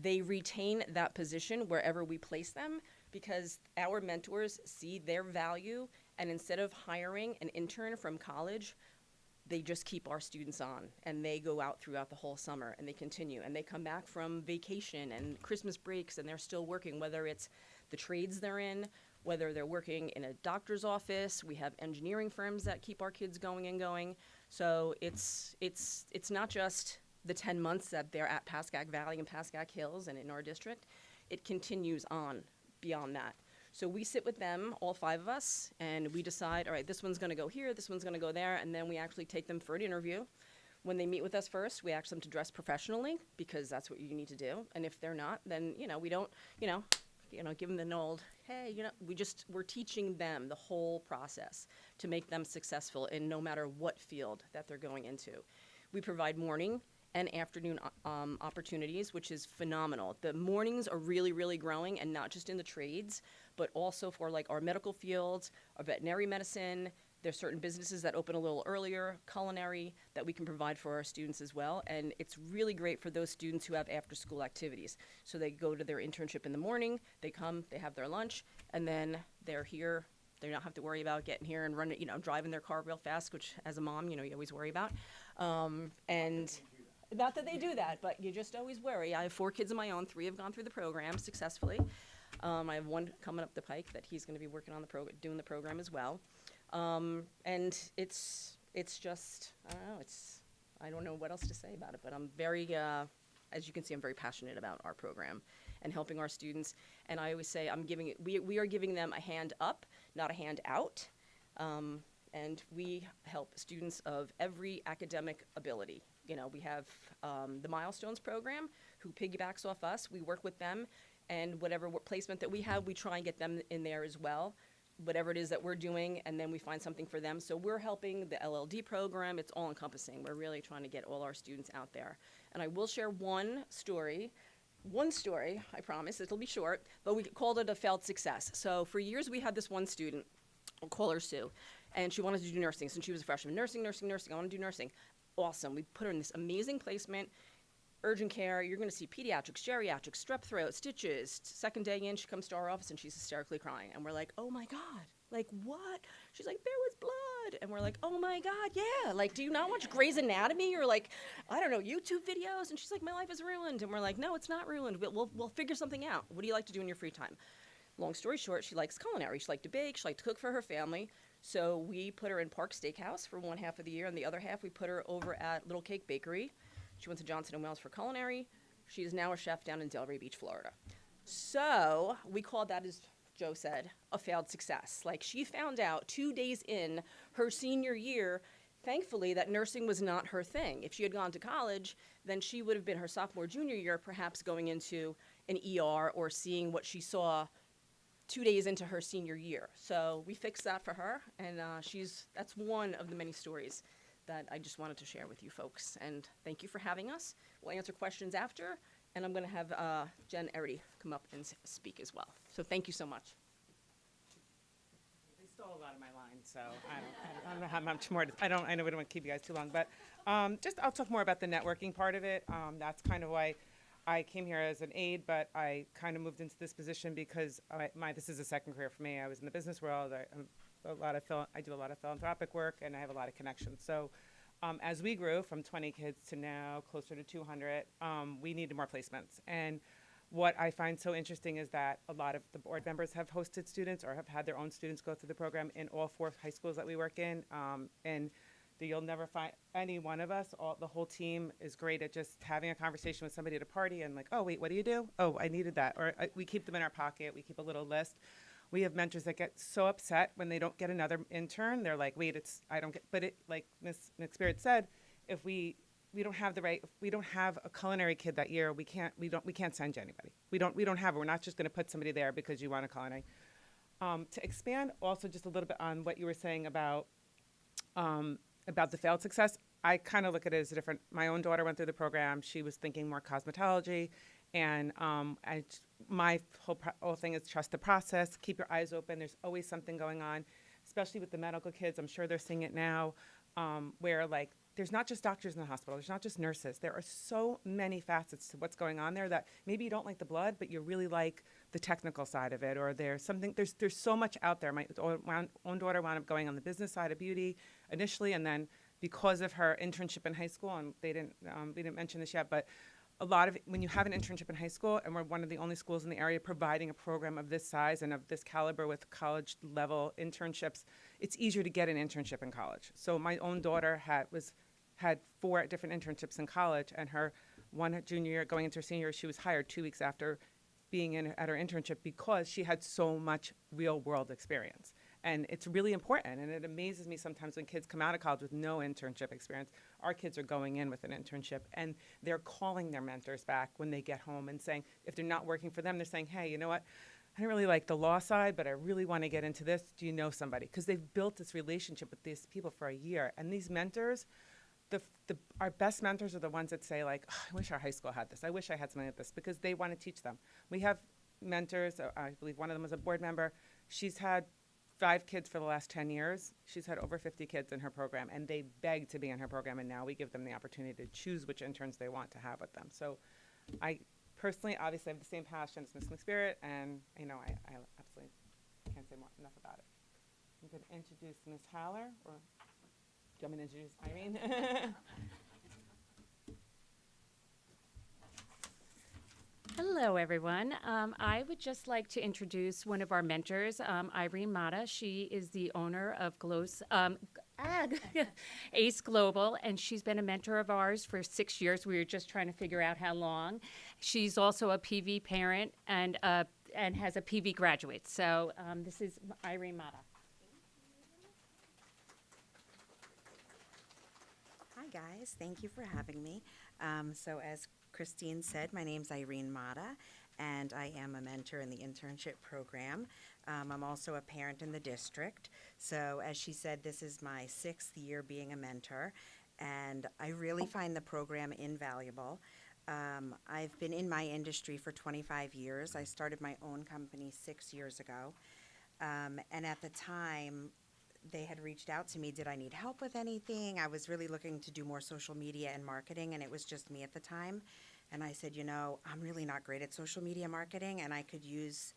they retain that position wherever we place them, because our mentors see their value, and instead of hiring an intern from college, they just keep our students on, and they go out throughout the whole summer, and they continue, and they come back from vacation and Christmas breaks, and they're still working, whether it's the trades they're in, whether they're working in a doctor's office. We have engineering firms that keep our kids going and going. So it's not just the 10 months that they're at Pascack Valley and Pascack Hills and in our district. It continues on beyond that. So we sit with them, all 5 of us, and we decide, all right, this one's going to go here, this one's going to go there, and then we actually take them for an interview. When they meet with us first, we ask them to dress professionally, because that's what you need to do. And if they're not, then, we don't, give them the old, hey, we're teaching them the whole process to make them successful in no matter what field that they're going into. We provide morning and afternoon opportunities, which is phenomenal. The mornings are really, really growing, and not just in the trades, but also for, like, our medical fields, our veterinary medicine. There's certain businesses that open a little earlier, culinary, that we can provide for our students as well. And it's really great for those students who have after-school activities. So they go to their internship in the morning, they come, they have their lunch, and then they're here. They don't have to worry about getting here and running, driving their car real fast, which as a mom, you always worry about. And not that they do that, but you just always worry. I have 4 kids of my own. 3 have gone through the program successfully. I have 1 coming up the pike that he's going to be working on doing the program as well. And it's just, I don't know, I don't know what else to say about it, but I'm very, as you can see, I'm very passionate about our program and helping our students. And I always say we are giving them a hand up, not a hand out. And we help students of every academic ability. We have the Milestones program, who piggybacks off us. We work with them, and whatever placement that we have, we try and get them in there as well, whatever it is that we're doing, and then we find something for them. So we're helping the LLD program. It's all encompassing. We're really trying to get all our students out there. And I will share one story, I promise. It'll be short, but we called it a failed success. So for years, we had this one student I'll call her Sue. And she wanted to do nursing since she was a freshman. Nursing. I want to do nursing. Awesome. We put her in this amazing placement. Urgent care, you're going to see pediatrics, geriatrics, strep throat, stitches. Second day in, she comes to our office and she's hysterically crying. And we're like, oh my God, like what? She's like, there was blood. And we're like, oh my God, yeah. Like, do you not watch Grey's Anatomy or like, I don't know, YouTube videos? And she's like, my life is ruined. And we're like, no, it's not ruined. We'll figure something out. What do you like to do in your free time? Long story short, she likes culinary. She liked to bake. She liked to cook for her family. So we put her in Park Steakhouse for one half of the year. And the other half, we put her over at Little Cake Bakery. She went to Johnson & Wales for culinary. She is now a chef down in Delray Beach, Florida. So we called that, as Joe said, a failed success. Like, she found out 2 days in her senior year, thankfully, that nursing was not her thing. If she had gone to college, then she would have been her sophomore, junior year, perhaps going into an ER or seeing what she saw 2 days into her senior year. So we fixed that for her, and that's one of the many stories that I just wanted to share with you folks. And thank you for having us. We'll answer questions after, and I'm going to have Jen Erity come up and speak as well. So thank you so much. They stole a lot of my lines, so I don't know how much more. I know we don't want to keep you guys too long, but I'll talk more about the networking part of it. That's kind of why I came here as an aide, but I kind of moved into this position because this is a second career for me. I was in the business world. I do a lot of philanthropic work, and I have a lot of connections. So as we grew from 20 kids to now closer to 200, we needed more placements. And what I find so interesting is that a lot of the board members have hosted students or have had their own students go through the program in all 4 high schools that we work in. And you'll never find any one of us, the whole team is great at just having a conversation with somebody at a party and like, oh, wait, what do you do? Oh, I needed that. Or we keep them in our pocket. We keep a little list. We have mentors that get so upset when they don't get another intern. They're like, wait, I don't get, but it, like Ms. McSpirit said, if we don't have if we don't have a culinary kid that year, we can't send you anybody. We don't have it. We're not just going to put somebody there because you want a culinary. To expand also just a little bit on what you were saying about the failed success, I kind of look at it as different. My own daughter went through the program. She was thinking more cosmetology. And my whole thing is trust the process, keep your eyes open. There's always something going on, especially with the medical kids. I'm sure they're seeing it now, where like there's not just doctors in the hospital. There's not just nurses. There are so many facets to what's going on there that maybe you don't like the blood, but you really like the technical side of it. Or there's so much out there. My own daughter wound up going on the business side of beauty initially, and then because of her internship in high school, and we didn't mention this yet, but a lot of when you have an internship in high school, and we're one of the only schools in the area providing a program of this size and of this caliber with college level internships, it's easier to get an internship in college. So my own daughter had 4 different internships in college, and her junior year going into her senior year, she was hired 2 weeks after being at her internship because she had so much real world experience. And it's really important, and it amazes me sometimes when kids come out of college with no internship experience. Our kids are going in with an internship, and they're calling their mentors back when they get home and saying, if they're not working for them, they're saying, hey, you know what? I don't really like the law side, but I really want to get into this. Do you know somebody? Because they've built this relationship with these people for a year. And these mentors, our best mentors are the ones that say, like, oh, I wish our high school had this. I wish I had something like this, because they want to teach them. We have mentors. I believe one of them was a board member. She's had 5 kids for the last 10 years. She's had over 50 kids in her program, and they beg to be in her program, and now we give them the opportunity to choose which interns they want to have with them. So I personally, obviously, have the same passion as Ms. McSpirit, and I absolutely can't say enough about it. I'm going to introduce Ms. Haller, or do you want me to introduce Irene? Hello, everyone. I would just like to introduce one of our mentors, Irene Mata. She is the owner of Ace Global, and she's been a mentor of ours for 6 years. We were just trying to figure out how long. She's also a PV parent and has a PV graduate. So this is Irene Mata. Hi, guys. Thank you for having me. So as Christine said, my name's Irene Mata, and I am a mentor in the internship program. I'm also a parent in the district. So as she said, this is my 6th year being a mentor, and I really find the program invaluable. I've been in my industry for 25 years. I started my own company 6 years ago. And at the time, they had reached out to me, did I need help with anything? I was really looking to do more social media and marketing, and it was just me at the time. And I said, I'm really not great at social media marketing, and I could use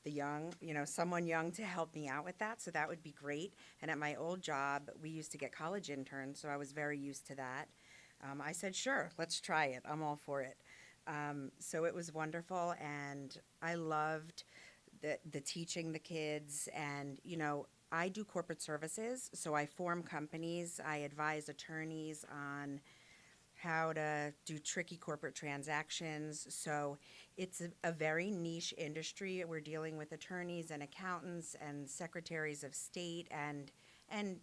the young, someone young to help me out with that. So that would be great. And at my old job, we used to get college interns, so I was very used to that. I said, sure, let's try it. I'm all for it. So it was wonderful, and I loved the teaching the kids. And, I do corporate services, so I form companies. I advise attorneys on how to do tricky corporate transactions. So it's a very niche industry. We're dealing with attorneys and accountants and secretaries of state, and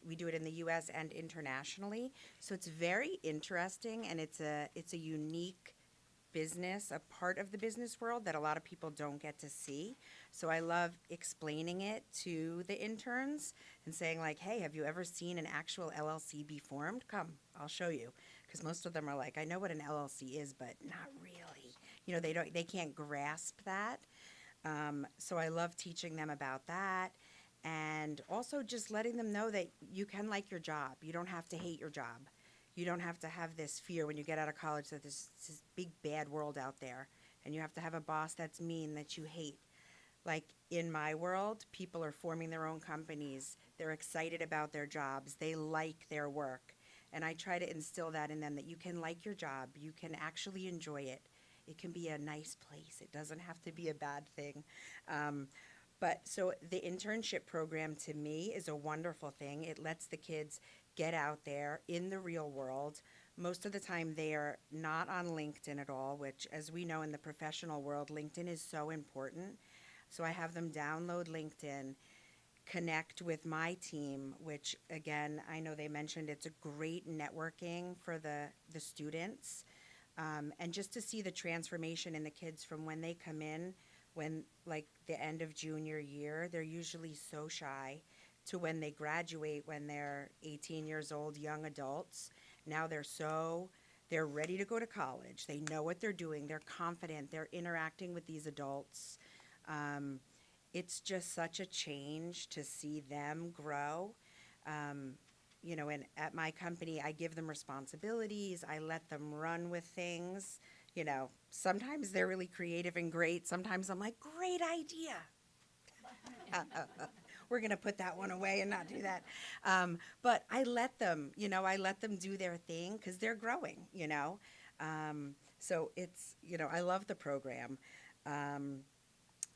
we do it in the U.S. and internationally. So it's very interesting, and it's a unique business, a part of the business world that a lot of people don't get to see. So I love explaining it to the interns and saying, like, hey, have you ever seen an actual LLC be formed? Come, I'll show you. Because most of them are like, I know what an LLC is, but not really. They can't grasp that. So I love teaching them about that, and also just letting them know that you can like your job. You don't have to hate your job. You don't have to have this fear when you get out of college that there's this big bad world out there, and you have to have a boss that's mean, that you hate. Like in my world, people are forming their own companies. They're excited about their jobs. They like their work. And I try to instill that in them, that you can like your job. You can actually enjoy it. It can be a nice place. It doesn't have to be a bad thing. But so the internship program to me is a wonderful thing. It lets the kids get out there in the real world. Most of the time they are not on LinkedIn at all, which, as we know in the professional world, LinkedIn is so important. So I have them download LinkedIn, connect with my team, which, again, I know they mentioned it's a great networking for the students. And just to see the transformation in the kids from when they come in, when, like, the end of junior year, they're usually so shy, to when they graduate, when they're 18 years old, young adults. Now they're ready to go to college. They know what they're doing. They're confident. They're interacting with these adults. It's just such a change to see them grow. And at my company, I give them responsibilities. I let them run with things. Sometimes they're really creative and great. Sometimes I'm like, great idea. We're going to put that one away and not do that. But I let them do their thing because they're growing, So it's, I love the program.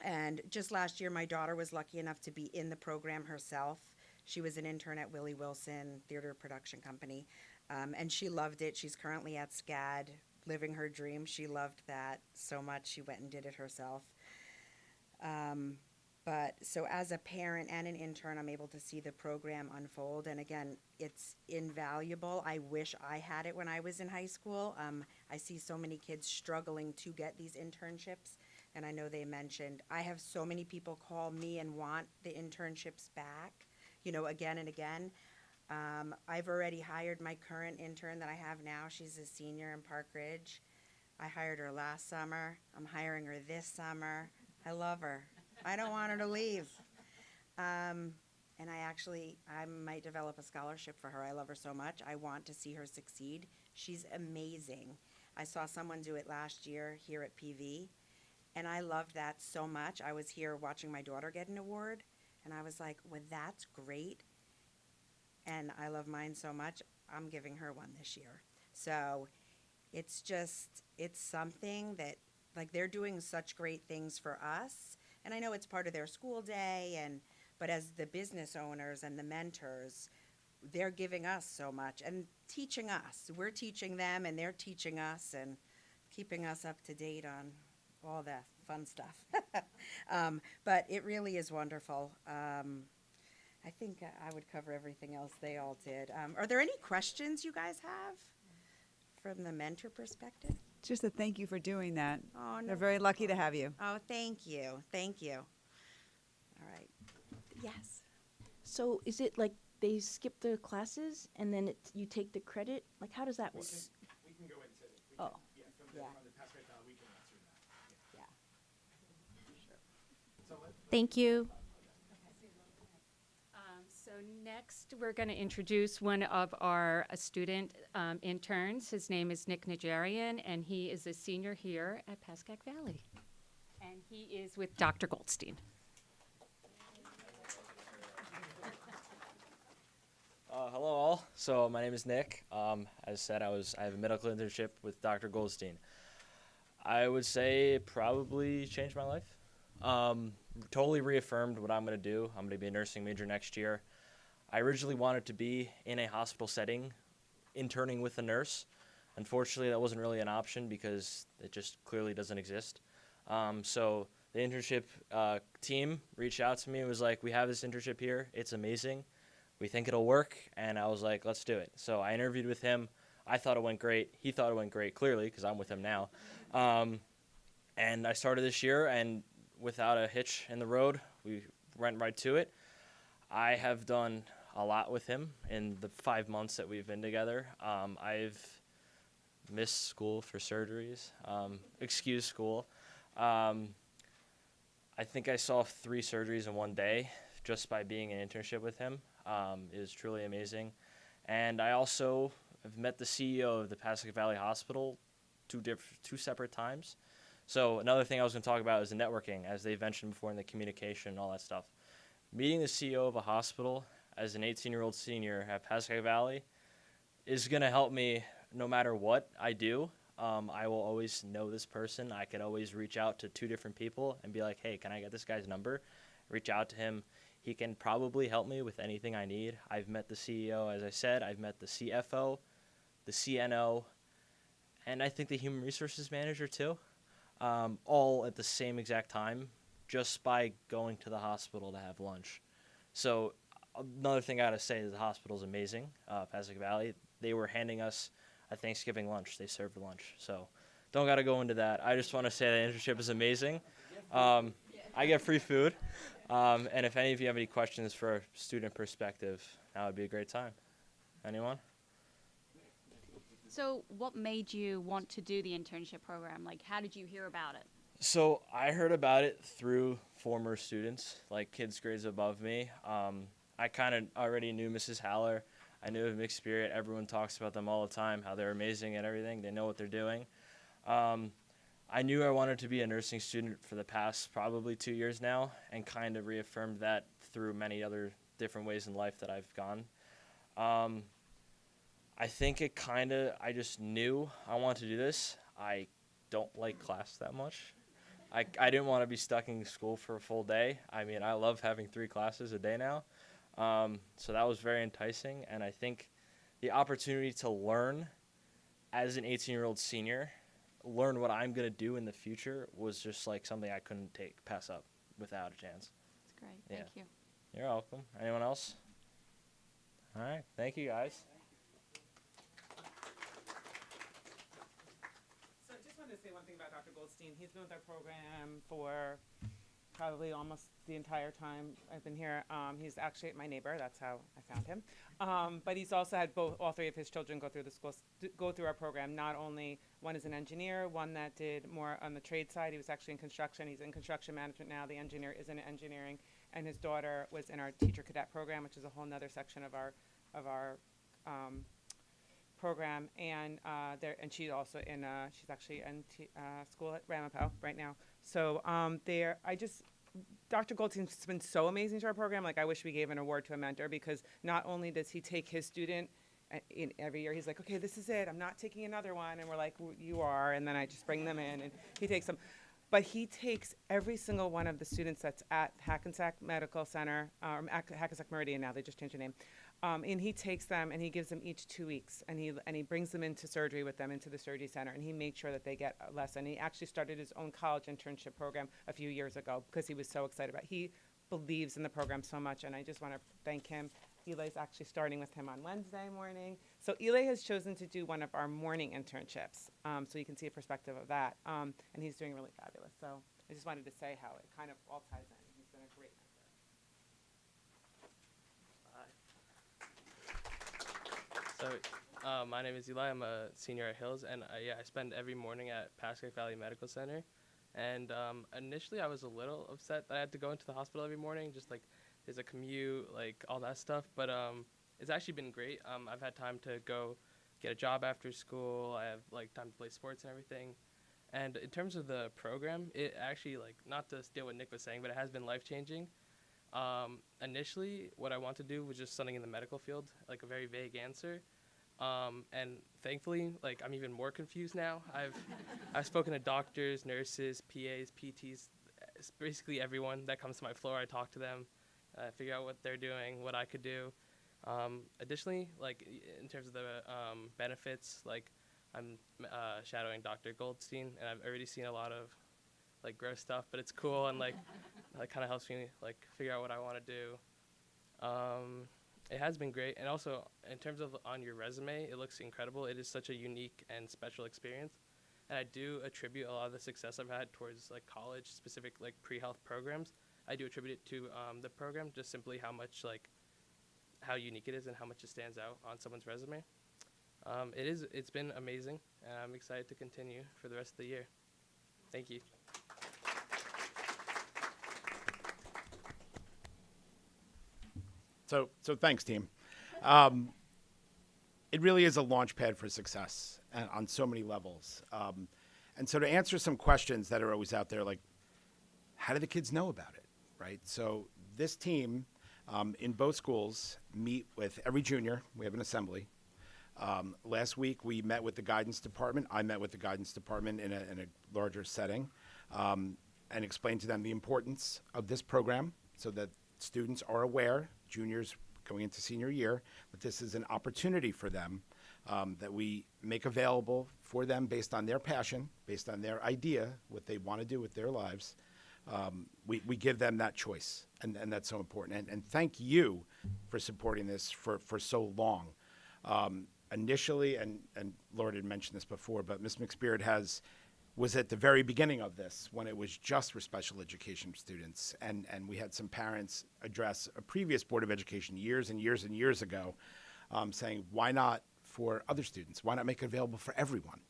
And just last year, my daughter was lucky enough to be in the program herself. She was an intern at Willie Wilson Theater Production Company, and she loved it. She's currently at SCAD, living her dream. She loved that so much, she went and did it herself. But so as a parent and an intern, I'm able to see the program unfold. And again, it's invaluable. I wish I had it when I was in high school. I see so many kids struggling to get these internships. And I know they mentioned, I have so many people call me and want the internships back, again and again. I've already hired my current intern that I have now. She's a senior in Park Ridge. I hired her last summer. I'm hiring her this summer. I love her. I don't want her to leave. And I might develop a scholarship for her. I love her so much. I want to see her succeed. She's amazing. I saw someone do it last year here at PV, and I loved that so much. I was here watching my daughter get an award, and I was like, well, that's great. And I love mine so much, I'm giving her one this year. So it's something that, like, they're doing such great things for us. And I know it's part of their school day, but as the business owners and the mentors, they're giving us so much and teaching us. We're teaching them, and they're teaching us and keeping us up to date on all the fun stuff. But it really is wonderful. I think I would cover everything else they all did. Are there any questions you guys have from the mentor perspective? Just a thank you for doing that. Oh, no. They're very lucky to have you. Oh, thank you. Thank you. All right. Yes. So is it like they skip the classes and then you take the credit? Like, how does that work? We can go into it. Oh. From the Pascack, we can answer that. Yeah. Thank you. So next, we're going to introduce one of our student interns. His name is Nick Nigerian, and he is a senior here at Pascack Valley. And he is with Dr. Goldstein. Hello all. So my name is Nick. As said, I have a medical internship with Dr. Goldstein. I would say it probably changed my life. Totally reaffirmed what I'm going to do. I'm going to be a nursing major next year. I originally wanted to be in a hospital setting, interning with a nurse. Unfortunately, that wasn't really an option because it just clearly doesn't exist. So the internship team reached out to me and was like, we have this internship here. It's amazing. We think it'll work. And I was like, let's do it. So I interviewed with him. I thought it went great. He thought it went great, clearly, because I'm with him now. And I started this year, and without a hitch in the road, we went right to it. I have done a lot with him in the 5 months that we've been together. I've missed school for surgeries, excused school. I think I saw 3 surgeries in one day just by being in an internship with him. It was truly amazing. And I also have met the CEO of the Pascack Valley Hospital two separate times. So another thing I was going to talk about is the networking, as they mentioned before in the communication and all that stuff. Meeting the CEO of a hospital as an 18-year-old senior at Pascack Valley is going to help me no matter what I do. I will always know this person. I could always reach out to 2 different people and be like, hey, can I get this guy's number? Reach out to him. He can probably help me with anything I need. I've met the CEO, as I said. I've met the CFO, the CNO, and I think the human resources manager too, all at the same exact time, just by going to the hospital to have lunch. So another thing I gotta say is the hospital's amazing, Pascack Valley. They were handing us a Thanksgiving lunch. They served lunch. So don't gotta go into that. I just want to say the internship is amazing. I get free food. And if any of you have any questions for a student perspective, now would be a great time. Anyone? So what made you want to do the internship program? Like, how did you hear about it? So I heard about it through former students, like kids grades above me. I kind of already knew Mrs. Haller. I knew of Mixed Spirit. Everyone talks about them all the time, how they're amazing at everything. They know what they're doing. I knew I wanted to be a nursing student for the past probably 2 years now, and kind of reaffirmed that through many other different ways in life that I've gone. I think I just knew I wanted to do this. I don't like class that much. I didn't want to be stuck in school for a full day. I mean, I love having 3 classes a day now. So that was very enticing, and I think the opportunity to learn as an 18-year-old senior, learn what I'm going to do in the future was just like something I couldn't pass up without a chance. That's great. Thank you. You're welcome. Anyone else? All right. Thank you, guys. So I just wanted to say one thing about Dr. Goldstein. He's been with our program for probably almost the entire time I've been here. He's actually my neighbor. That's how I found him. But he's also had all 3 of his children go through our program. Not only one is an engineer, one that did more on the trade side. He was actually in construction. He's in construction management now. The engineer is in engineering, and his daughter was in our teacher cadet program, which is a whole nother section of our program. And she's also she's actually in school at Ramapo right now. So Dr. Goldstein's been so amazing to our program. Like, I wish we gave an award to a mentor, because not only does he take his student in every year, he's like, okay, this is it. I'm not taking another one. And we're like, you are. And then I just bring them in, and he takes them. But he takes every single one of the students that's at Hackensack Medical Center, or Hackensack Meridian now, they just changed the name. And he takes them and he gives them each 2 weeks, and he brings them into surgery with them, into the surgery center, and he makes sure that they get a lesson. He actually started his own college internship program a few years ago because he was so excited about it. He believes in the program so much, and I just want to thank him. Eli's actually starting with him on Wednesday morning. So Eli has chosen to do one of our morning internships, so you can see a perspective of that, and he's doing really fabulous. So I just wanted to say how it kind of all ties in. He's been a great mentor. So my name is Eli. I'm a senior at Hills, and I spend every morning at Pascack Valley Medical Center. And initially I was a little upset that I had to go into the hospital every morning, just like there's a commute, like all that stuff. But it's actually been great. I've had time to go get a job after school. I have like time to play sports and everything. And in terms of the program, it actually, like, not to steal what Nick was saying, but it has been life-changing. Initially, what I wanted to do was just something in the medical field, like a very vague answer. And thankfully, like, I'm even more confused now. I've spoken to doctors, nurses, PAs, PTs, basically everyone that comes to my floor. I talk to them, figure out what they're doing, what I could do. Additionally, like, in terms of the benefits, like, I'm shadowing Dr. Goldstein, and I've already seen a lot of, like, gross stuff, but it's cool, and, like, it kind of helps me, like, figure out what I want to do. It has been great, and also, in terms of on your resume, it looks incredible. It is such a unique and special experience, and I do attribute a lot of the success I've had towards, like, college-specific, like, pre-health programs. I do attribute it to the program, just simply how much, like, how unique it is and how much it stands out on someone's resume. It's been amazing, and I'm excited to continue for the rest of the year. Thank you. So thanks, team. It really is a launch pad for success on so many levels. And so to answer some questions that are always out there, like, how do the kids know about it, right? So this team in both schools meet with every junior. We have an assembly. Last week, we met with the guidance department. I met with the guidance department in a larger setting and explained to them the importance of this program so that students are aware, juniors going into senior year, that this is an opportunity for them that we make available for them based on their passion, based on their idea, what they want to do with their lives. We give them that choice, and that's so important. And thank you for supporting this for so long. Initially, and Laura had mentioned this before, but Ms. McSpirit was at the very beginning of this when it was just for special education students. And we had some parents address a previous Board of Education years and years and years ago saying, why not for other students? Why not make it available for everyone?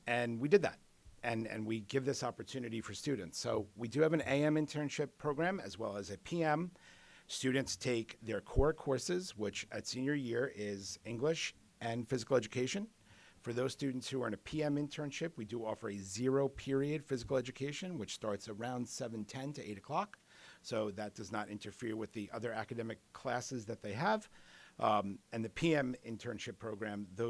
And we did that. And we give this opportunity for students. So we do have an AM internship program as well as a PM. Students take their core courses, which at senior year is English and physical education. For those students who are in a PM internship, we do offer a 0-period physical education, which starts around 7:10 to 8 o'clock. So that does not interfere with the other academic classes that they have. And the PM internship program, the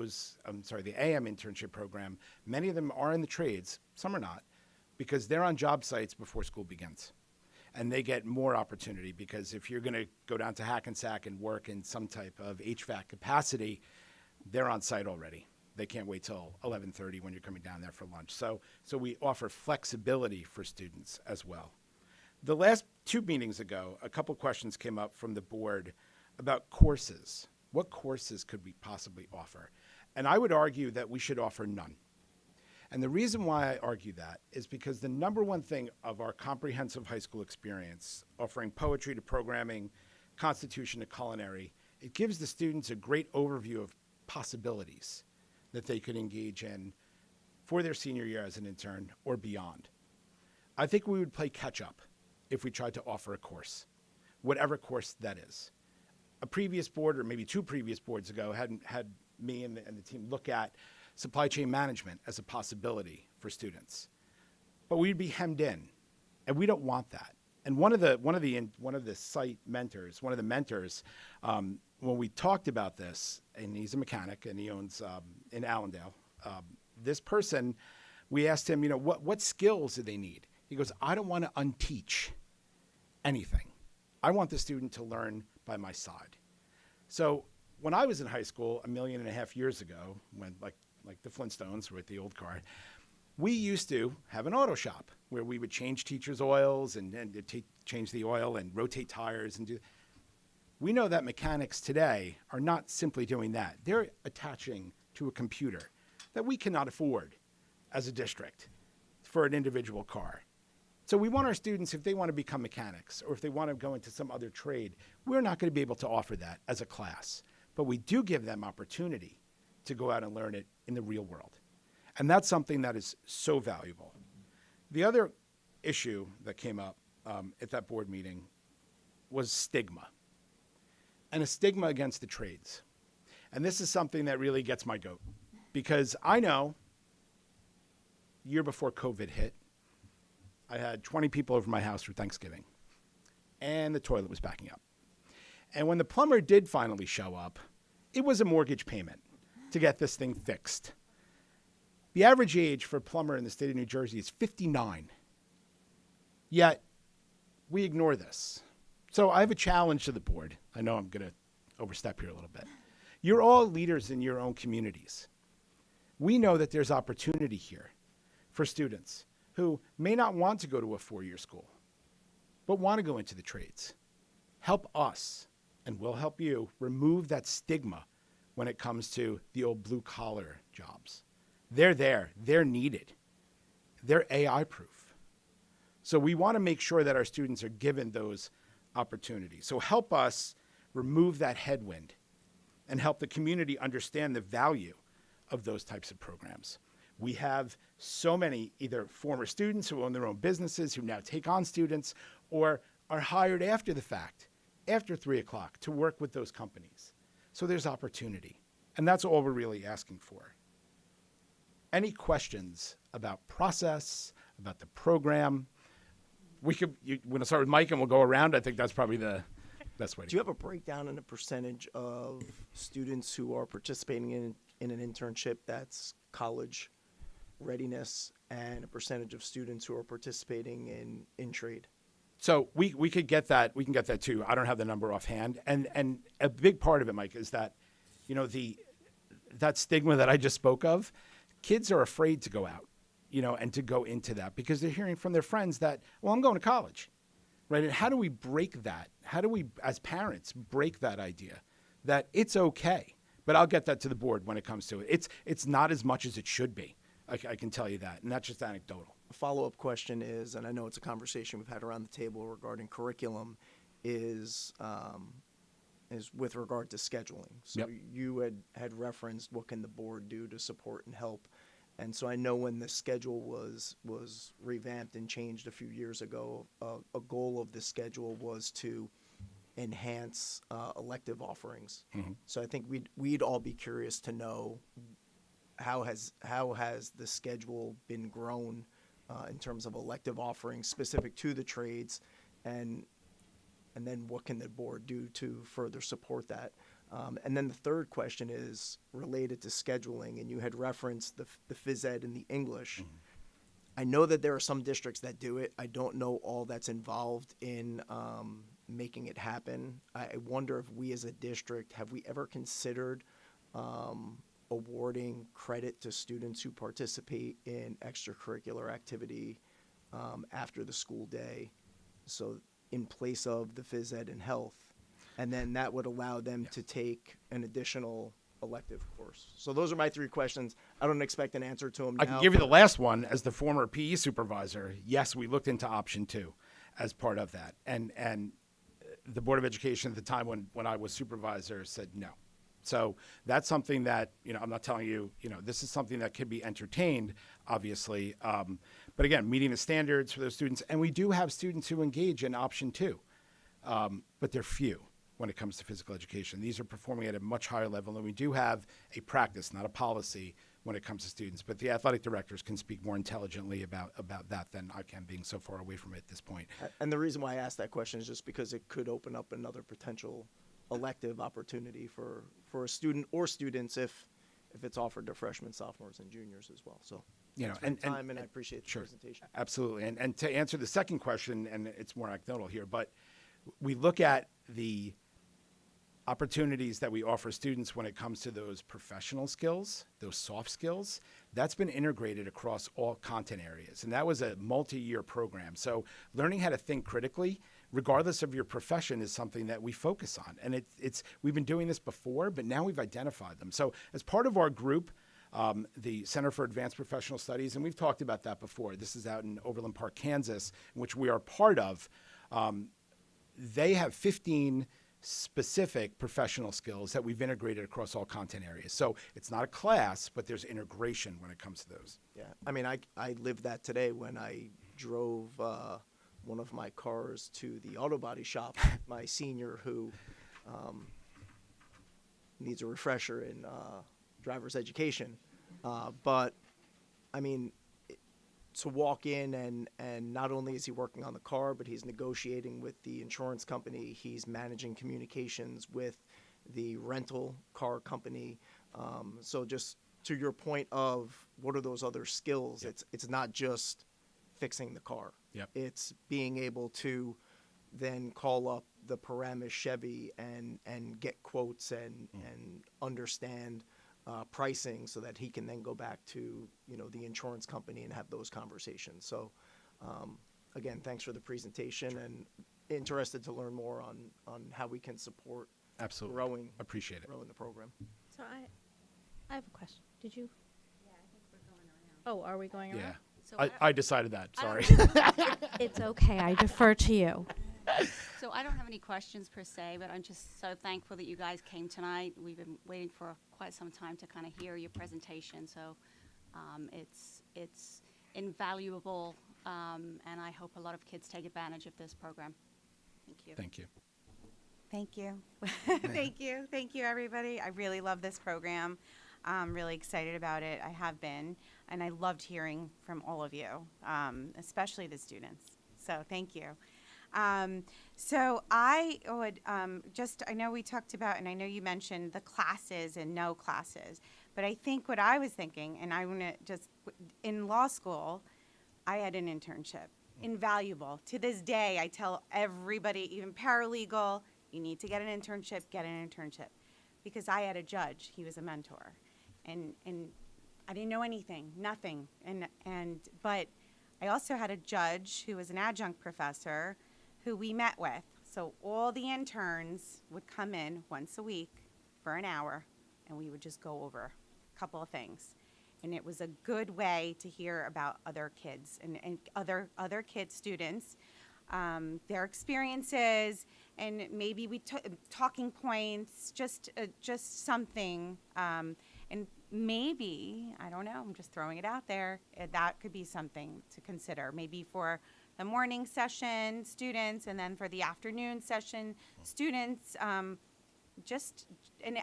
AM internship program, many of them are in the trades, some are not, because they're on job sites before school begins. And they get more opportunity because if you're going to go down to Hackensack and work in some type of HVAC capacity, they're on site already. They can't wait till 11:30 when you're coming down there for lunch. So we offer flexibility for students as well. The last 2 meetings ago, a couple questions came up from the board about courses. What courses could we possibly offer? And I would argue that we should offer none. And the reason why I argue that is because the number one thing of our comprehensive high school experience, offering poetry to programming, Constitution to culinary, it gives the students a great overview of possibilities that they could engage in for their senior year as an intern or beyond. I think we would play catch up if we tried to offer a course, whatever course that is. A previous board, or maybe 2 previous boards ago, had me and the team look at supply chain management as a possibility for students. But we'd be hemmed in, and we don't want that. And one of the site mentors, one of the mentors, when we talked about this, and he's a mechanic and he owns in Allendale, this person, we asked him, what skills do they need? He goes, I don't want to unteach anything. I want the student to learn by my side. So when I was in high school 1.5 million years ago, when like the Flintstones with the old car, we used to have an auto shop where we would change teachers' oils and change the oil and rotate tires and do. We know that mechanics today are not simply doing that. They're attaching to a computer that we cannot afford as a district for an individual car. So we want our students, if they want to become mechanics or if they want to go into some other trade, we're not going to be able to offer that as a class. But we do give them opportunity to go out and learn it in the real world. And that's something that is so valuable. The other issue that came up at that board meeting was stigma, and a stigma against the trades. And this is something that really gets my goat, because I know year before COVID hit, I had 20 people over my house for Thanksgiving, and the toilet was backing up. And when the plumber did finally show up, it was a mortgage payment to get this thing fixed. The average age for a plumber in the state of New Jersey is 59. Yet, we ignore this. So I have a challenge to the board. I know I'm going to overstep here a little bit. You're all leaders in your own communities. We know that there's opportunity here for students who may not want to go to a four-year school, but want to go into the trades. Help us, and we'll help you, remove that stigma when it comes to the old blue-collar jobs. They're there. They're needed. They're AI-proof. So we want to make sure that our students are given those opportunities. So help us remove that headwind and help the community understand the value of those types of programs. We have so many either former students who own their own businesses who now take on students, or are hired after the fact, after 3 o'clock, to work with those companies. So there's opportunity. And that's all we're really asking for. Any questions about process, about the program? We're going to start with Mike and we'll go around. I think that's probably the best way to Do you have a breakdown in a percentage of students who are participating in an internship that's college readiness, and a percentage of students who are participating in trade? So we could get that. We can get that too. I don't have the number offhand. And a big part of it, Mike, is that, you know, that stigma that I just spoke of, kids are afraid to go out, you know, and to go into that because they're hearing from their friends that, well, I'm going to college, right? And how do we break that? How do we, as parents, break that idea that it's okay? But I'll get that to the board when it comes to it. It's not as much as it should be. I can tell you that, and that's just anecdotal. A follow-up question is, and I know it's a conversation we've had around the table regarding curriculum, is with regard to scheduling. So Yep. you had referenced what can the board do to support and help. And so I know when the schedule was revamped and changed a few years ago, a goal of the schedule was to enhance elective offerings. Mhm. So I think we'd all be curious to know how has the schedule been grown in terms of elective offerings specific to the trades, and then what can the board do to further support that? And then the third question is related to scheduling, and you had referenced the phys ed and the English. Mm-hmm. I know that there are some districts that do it. I don't know all that's involved in making it happen. I wonder if we as a district, have we ever considered awarding credit to students who participate in extracurricular activity after the school day, so in place of the phys ed and health, and then that would allow them to take an additional elective course. So those are my three questions. I don't expect an answer to them I now. can give you the last one. As the former PE supervisor, yes, we looked into option 2 as part of that. And the Board of Education at the time when I was supervisor said no. So that's something that, you know, I'm not telling you, you know, this is something that could be entertained, obviously. But again, meeting the standards for those students. And we do have students who engage in option 2, but they're few when it comes to physical education. These are performing at a much higher level, and we do have a practice, not a policy, when it comes to students. But the athletic directors can speak more intelligently about that than I can, being so far away from it at this point. And the reason why I asked that question is just because it could open up another potential elective opportunity for a student or students if it's offered to freshmen, sophomores, and juniors as well. So, You know, thanks for the time, and I appreciate the sure, presentation. Absolutely. And to answer the second question, and it's more anecdotal here, but we look at the opportunities that we offer students when it comes to those professional skills, those soft skills. That's been integrated across all content areas. And that was a multi-year program. So learning how to think critically, regardless of your profession, is something that we focus on. And we've been doing this before, but now we've identified them. So as part of our group, the Center for Advanced Professional Studies, and we've talked about that before. This is out in Overland Park, Kansas, which we are part of. They have 15 specific professional skills that we've integrated across all content areas. So it's not a class, but there's integration when it comes to those. Yeah, I mean, I lived that today when I drove one of my cars to the auto body shop, my senior who needs a refresher in driver's education. But I mean, to walk in and not only is he working on the car, but he's negotiating with the insurance company. He's managing communications with the rental car company. So just to your point of what are those other skills, it's not just fixing the car. Yep. It's being able to then call up the Paramus Chevy and get quotes and understand pricing so that he can then go back to, the insurance company and have those conversations. So, again, thanks for the presentation and interested to learn more on how we can support Absolutely. growing the program. So I have a question. Did you? Yeah, I think we're going around. Oh, are we going around? Yeah. So I decided that. I Sorry. It's okay. I defer to you. So I don't have any questions per se, but I'm just so thankful that you guys came tonight. We've been waiting for quite some time to kind of hear your presentation, so it's invaluable, and I hope a lot of kids take advantage of this program. Thank you. Thank you. Thank you. Thank you. Thank you, everybody. I really love this program. I'm really excited about it. I have been, and I loved hearing from all of you, especially the students. So thank you. So I would I know we talked about, and I know you mentioned the classes and no classes, but I think what I was thinking, and I want to just, in law school, I had an internship. Invaluable. To this day, I tell everybody, even paralegal, you need to get an internship, because I had a judge. He was a mentor, and I didn't know anything, nothing, but I also had a judge who was an adjunct professor who we met with. So all the interns would come in once a week for an hour, and we would just go over a couple of things. And it was a good way to hear about other kids and other kids, students, their experiences, and maybe talking points, just something. And maybe, I don't know, I'm just throwing it out there, that could be something to consider. Maybe for the morning session students, and then for the afternoon session students, and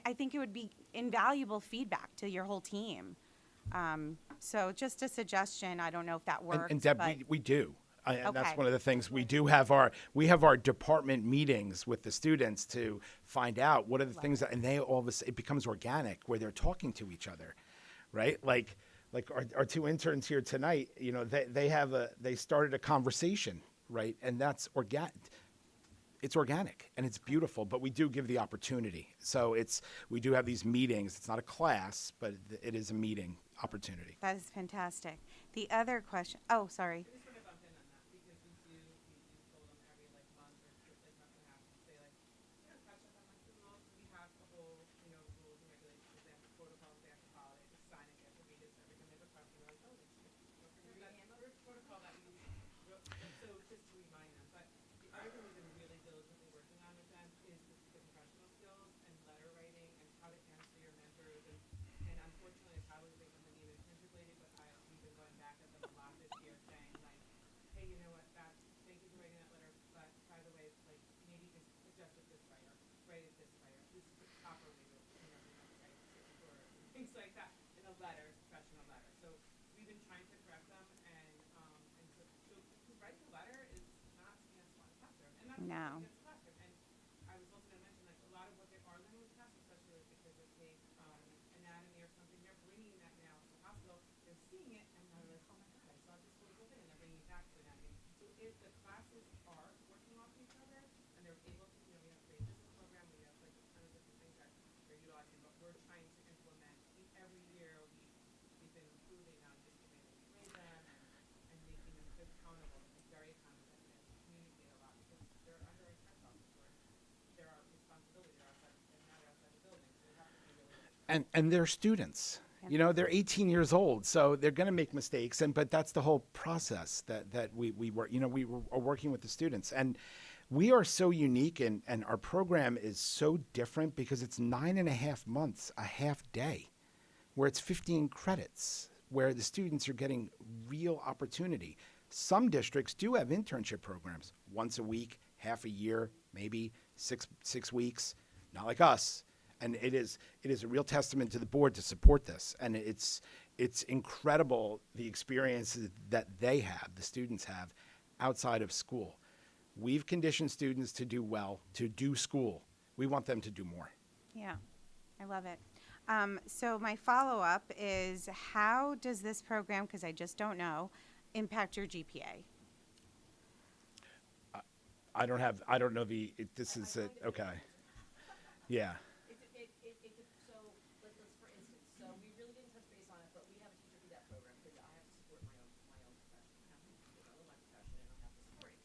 I think it would be invaluable feedback to your whole team. So just a suggestion. I don't know if that works. And Deb, but we do. And that's Okay. one of the things we do have our department meetings with the students to find out what are the things that, and they all of a sudden, it becomes organic where they're talking to each other, right? Like our two interns here tonight, they started a conversation, right? And that's organic. It's organic and it's beautiful, but we do give the opportunity. So we do have these meetings. It's not a class, but it is a meeting opportunity. that is fantastic. The other question, oh, sorry. Things like that in a letter, professional letter. So we've been trying to correct them, and so to write the letter is not against one classroom, and that's No. against the classroom. And I was also going to mention, like, a lot of what they are learning with class, especially like the kids that take anatomy or something, they're bringing that now to the hospital. They're seeing it, and they're like, oh my god, I saw this little thing, and they're bringing it back to anatomy. So if the classes are working off each other, and they're able to, we have great business program, we have like a ton of different things that they're utilizing, but we're trying to implement every year. We've been improving on just the way that we grade them and making them accountable, very accountable, and communicate a lot, because they're under a check box where they're our responsibility, they're not outside the building, so we have to be really. And they're students. They're 18 years old, so they're going to make mistakes. But that's the whole process that we work. We are working with the students, and we are so unique, and our program is so different because it's 9.5 months, a half day, where it's 15 credits, where the students are getting real opportunity. Some districts do have internship programs once a week, half a year, maybe six weeks, not like us. And it is a real testament to the board to support this. And it's incredible the experiences that they have, the students have, outside of school. We've conditioned students to do well, to do school. We want them to do more. Yeah, I love it. So my follow-up is, how does this program, because I just don't know, impact your GPA? I don't know this is it. Okay. Yeah. So, let's for instance, so we really didn't touch base on it, but we have a teacher cadet program because I have to support my own profession. I have to develop my profession and I have to support it.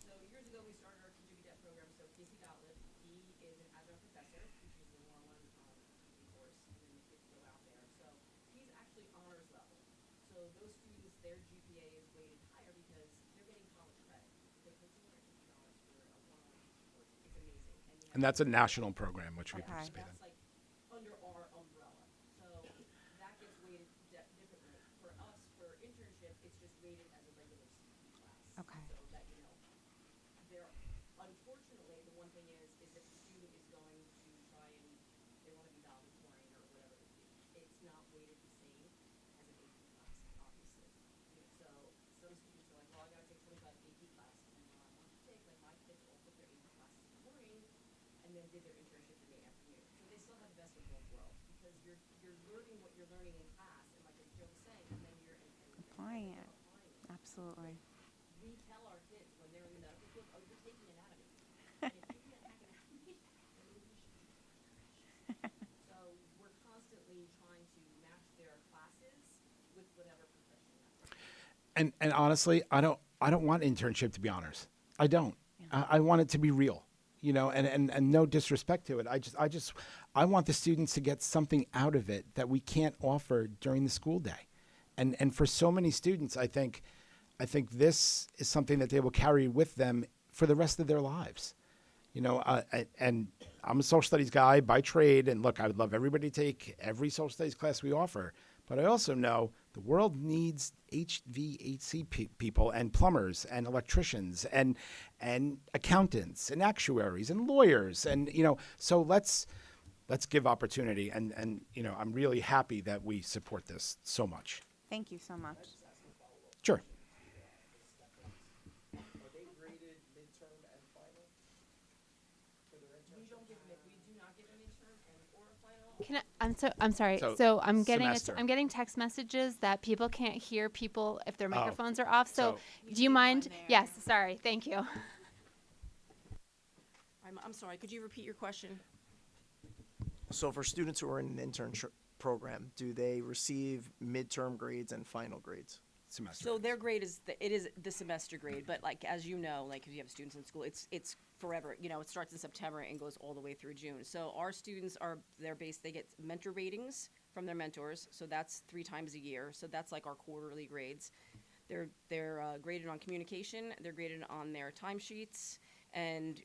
So years ago, we started our teacher cadet program. So Casey Gottlieb, he is an adjunct professor, which is the 101 course, and then the kids go out there. So he's actually honors level. So those students, their GPA is weighted higher because they're getting college credit. They put $250 for a 101 course. It's amazing. And that's a national program which we participate in. That's like under our umbrella. So that gets weighted differently. For us, for internship, it's just weighted as a regular CE class. Okay. So that, unfortunately, the one thing is that the student is going to try and, they want to be valedictorian or whatever it is. It's not weighted the same as an AP class, obviously. So some students are like, well, I got to take 25 AP classes. And I want to take, like, my kids all took their AP classes in the morning and then did their internship in the afternoon. So they still have the best of both worlds because you're learning what you're learning in class, and like as Joe was saying, and then you're Applying it. Absolutely. We tell our kids when they're in the medical field, oh, you're taking anatomy. And if you can't hack anatomy, then maybe you should be So we're constantly trying to match their classes with whatever profession that's And honestly, I don't want internship to be honors. I don't. I want it to be real. And no disrespect to it. I want the students to get something out of it that we can't offer during the school day. And for so many students, I think this is something that they will carry with them for the rest of their lives. And I'm a social studies guy by trade, and look, I would love everybody to take every social studies class we offer, but I also know the world needs HVAC people and plumbers and electricians and accountants and actuaries and lawyers, and so let's give opportunity, and I'm really happy that we support this so much. Thank you so much. Sure. We don't give them, we do not give a midterm or a final. I'm sorry. So, So I'm getting semester. I'm getting text messages that people can't hear people if their Oh. microphones are off. So, We do you need mind? one there. Yes. Sorry. Thank you. I'm sorry, could you repeat your question? So for students who are in an internship program, do they receive midterm grades and final grades? Semester. So their grade is the semester grade, but like as you know, like if you have students in school, it's forever. It starts in September and goes all the way through June. So our students they get mentor ratings from their mentors. So that's 3 times a year. So that's like our quarterly grades. They're graded on communication. They're graded on their timesheets. And,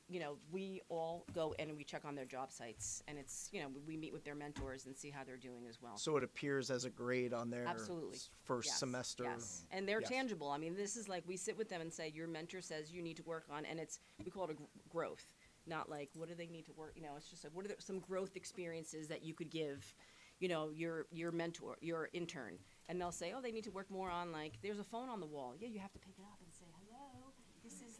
we all go and we check on their job sites, and it's, we meet with their mentors and see how they're doing as well. So it appears as a grade on their Absolutely. first Yes, semester. Yes, and they're Yes. tangible. I mean, this is like, we sit with them and say, your mentor says you need to work on, and we call it a growth, not like, what do they need to work, it's just like, what are some growth experiences that you could give, your mentor, your intern, and they'll say, oh, they need to work more on, like, there's a phone on the wall. Yeah, you have to pick it up and say, hello, this is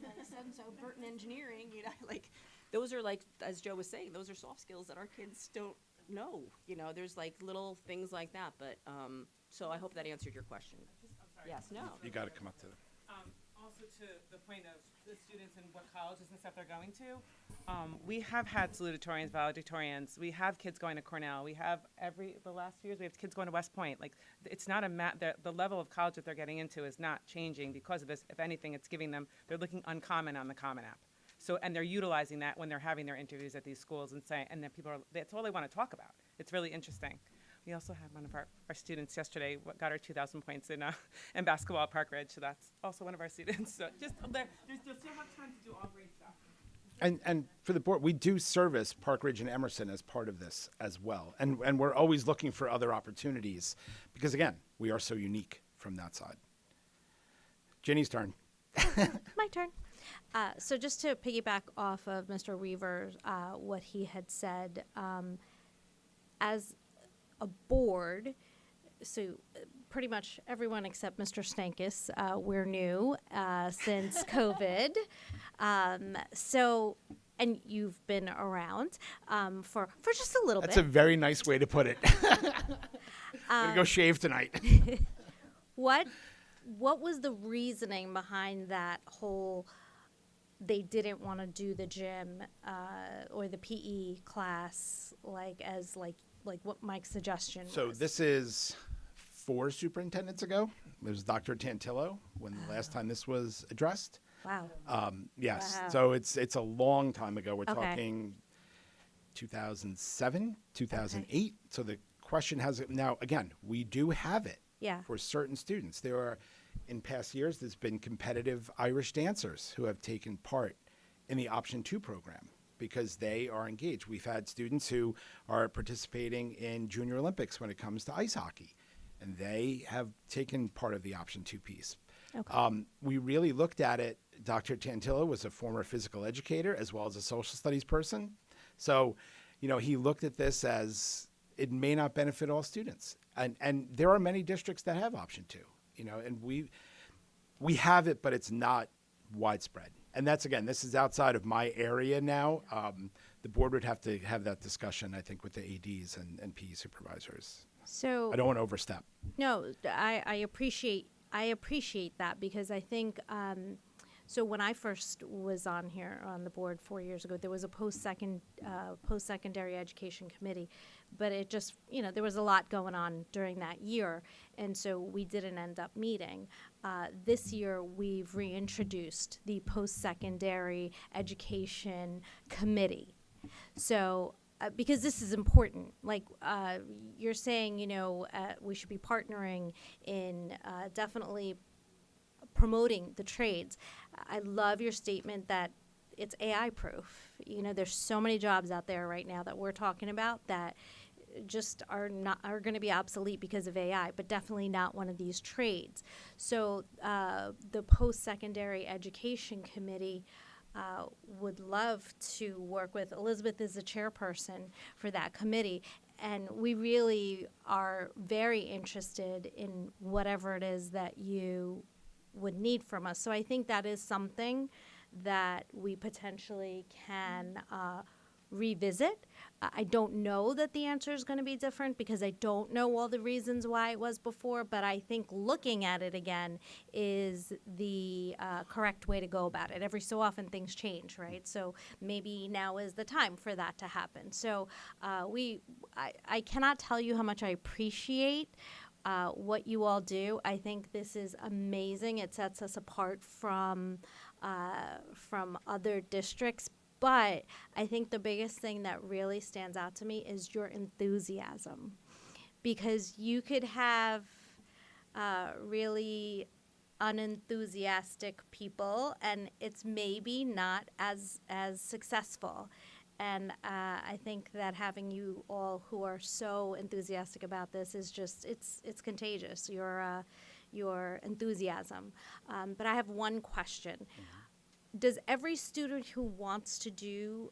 so Burton Engineering, like, those are like, as Joe was saying, those are soft skills that our kids don't know, there's like little things like that, but, so I hope that answered your question. Yes, no. You got to come up to them. Also to the point of the students and what colleges and stuff they're going to, we have had salutatorians, valedictorians. We have kids going to Cornell. We have the last few years we have kids going to West Point. Like, it's not the level of college that they're getting into is not changing because of this. If anything, it's giving them, they're looking uncommon on the Common App. So, and they're utilizing that when they're having their interviews at these schools and then that's all they want to talk about. It's really interesting. We also had one of our students yesterday got her 2,000 points in basketball at Park Ridge, so that's also one of our students. So there's so much time to do all great stuff. And for the board, we do service Park Ridge and Emerson as part of this as well. And we're always looking for other opportunities because, again, we are so unique from that side. Ginny's turn. My turn. So just to piggyback off of Mr. Weaver, what he had said, as a board, so pretty much everyone except Mr. Stankus, we're new since COVID. So, and you've been around for just a little That's bit. a very nice way to put it. I'm gonna go shave tonight. What was the reasoning behind that whole? They didn't want to do the gym or the PE class like what Mike's suggestion So was. this is 4 superintendents ago. It was Dr. Tantillo when the last time this was addressed. Wow. Yes. Wow. So it's a long time ago. We're Okay. talking 2007, 2008. So the question has now again. We do have it. Yeah. For certain students, there are in past years there's been competitive Irish dancers who have taken part in the Option 2 program because they are engaged. We've had students who are participating in Junior Olympics when it comes to ice hockey, and they have taken part of the Option 2 piece. Okay. We really looked at it. Dr. Tantillo was a former physical educator as well as a social studies person. So, he looked at this as it may not benefit all students. And there are many districts that have Option 2, and we have it, but it's not widespread. And that's, again, this is outside of my area now. The board would have to have that discussion, I think, with the ADs and PE supervisors. So I don't want to overstep. No, I appreciate that because I think so when I first was on the board 4 years ago, there was a post-secondary education committee, but it just there was a lot going on during that year, and so we didn't end up meeting. This year we've reintroduced the post-secondary education committee, so. Because this is important, like you're saying, we should be partnering in definitely promoting the trades. I love your statement that it's AI proof. There's so many jobs out there right now that we're talking about that just are going to be obsolete because of AI, but definitely not one of these trades. So the post-secondary education committee would love to work with. Elizabeth is the chairperson for that committee, and we really are very interested in whatever it is that you would need from us. So I think that is something that we potentially can revisit. I don't know that the answer is going to be different because I don't know all the reasons why it was before, but I think looking at it again is the correct way to go about it. Every so often things change, right? So maybe now is the time for that to happen. So I cannot tell you how much I appreciate what you all do. I think this is amazing. It sets us apart from other districts. But I think the biggest thing that really stands out to me is your enthusiasm, because you could have really unenthusiastic people, and it's maybe not as successful. And I think that having you all who are so enthusiastic about this is just it's contagious. Your enthusiasm. But I have one question. Mm-hmm. Does every student who wants to do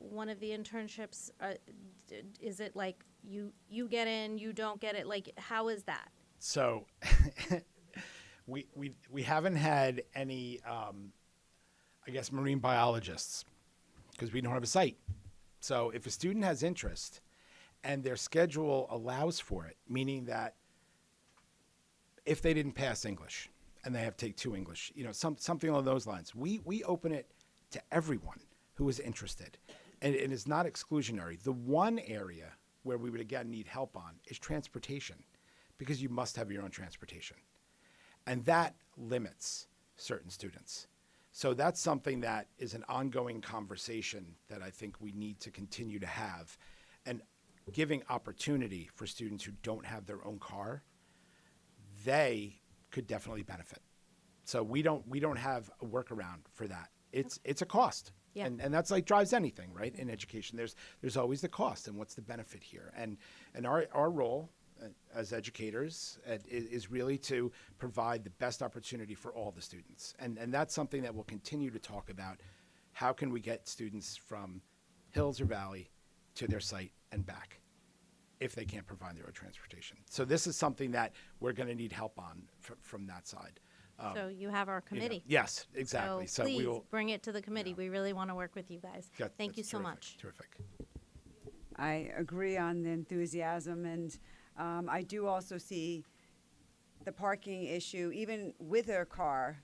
one of the internships, is it like you get in, you don't get it? Like, how is that? So we haven't had any, I guess, marine biologists because we don't have a site. So if a student has interest and their schedule allows for it, meaning that if they didn't pass English, and they have to take 2 English, something along those lines. We open it to everyone who is interested, and it is not exclusionary. The one area where we would again need help on is transportation, because you must have your own transportation, and that limits certain students. So that's something that is an ongoing conversation that I think we need to continue to have, and giving opportunity for students who don't have their own car, they could definitely benefit. So we don't have a workaround for that. It's a cost. Yeah. And that's like drives anything, right? In education, there's always the cost and what's the benefit here. And our role as educators is really to provide the best opportunity for all the students. And that's something that we'll continue to talk about. How can we get students from Hills or Valley to their site and back if they can't provide their own transportation? So this is something that we're going to need help on from that side. So you have our committee. Yes, exactly. So please we will bring it to the committee. We really want to work with you guys. Thank you so much. Terrific. I agree on the enthusiasm, and I do also see the parking issue. Even with a car,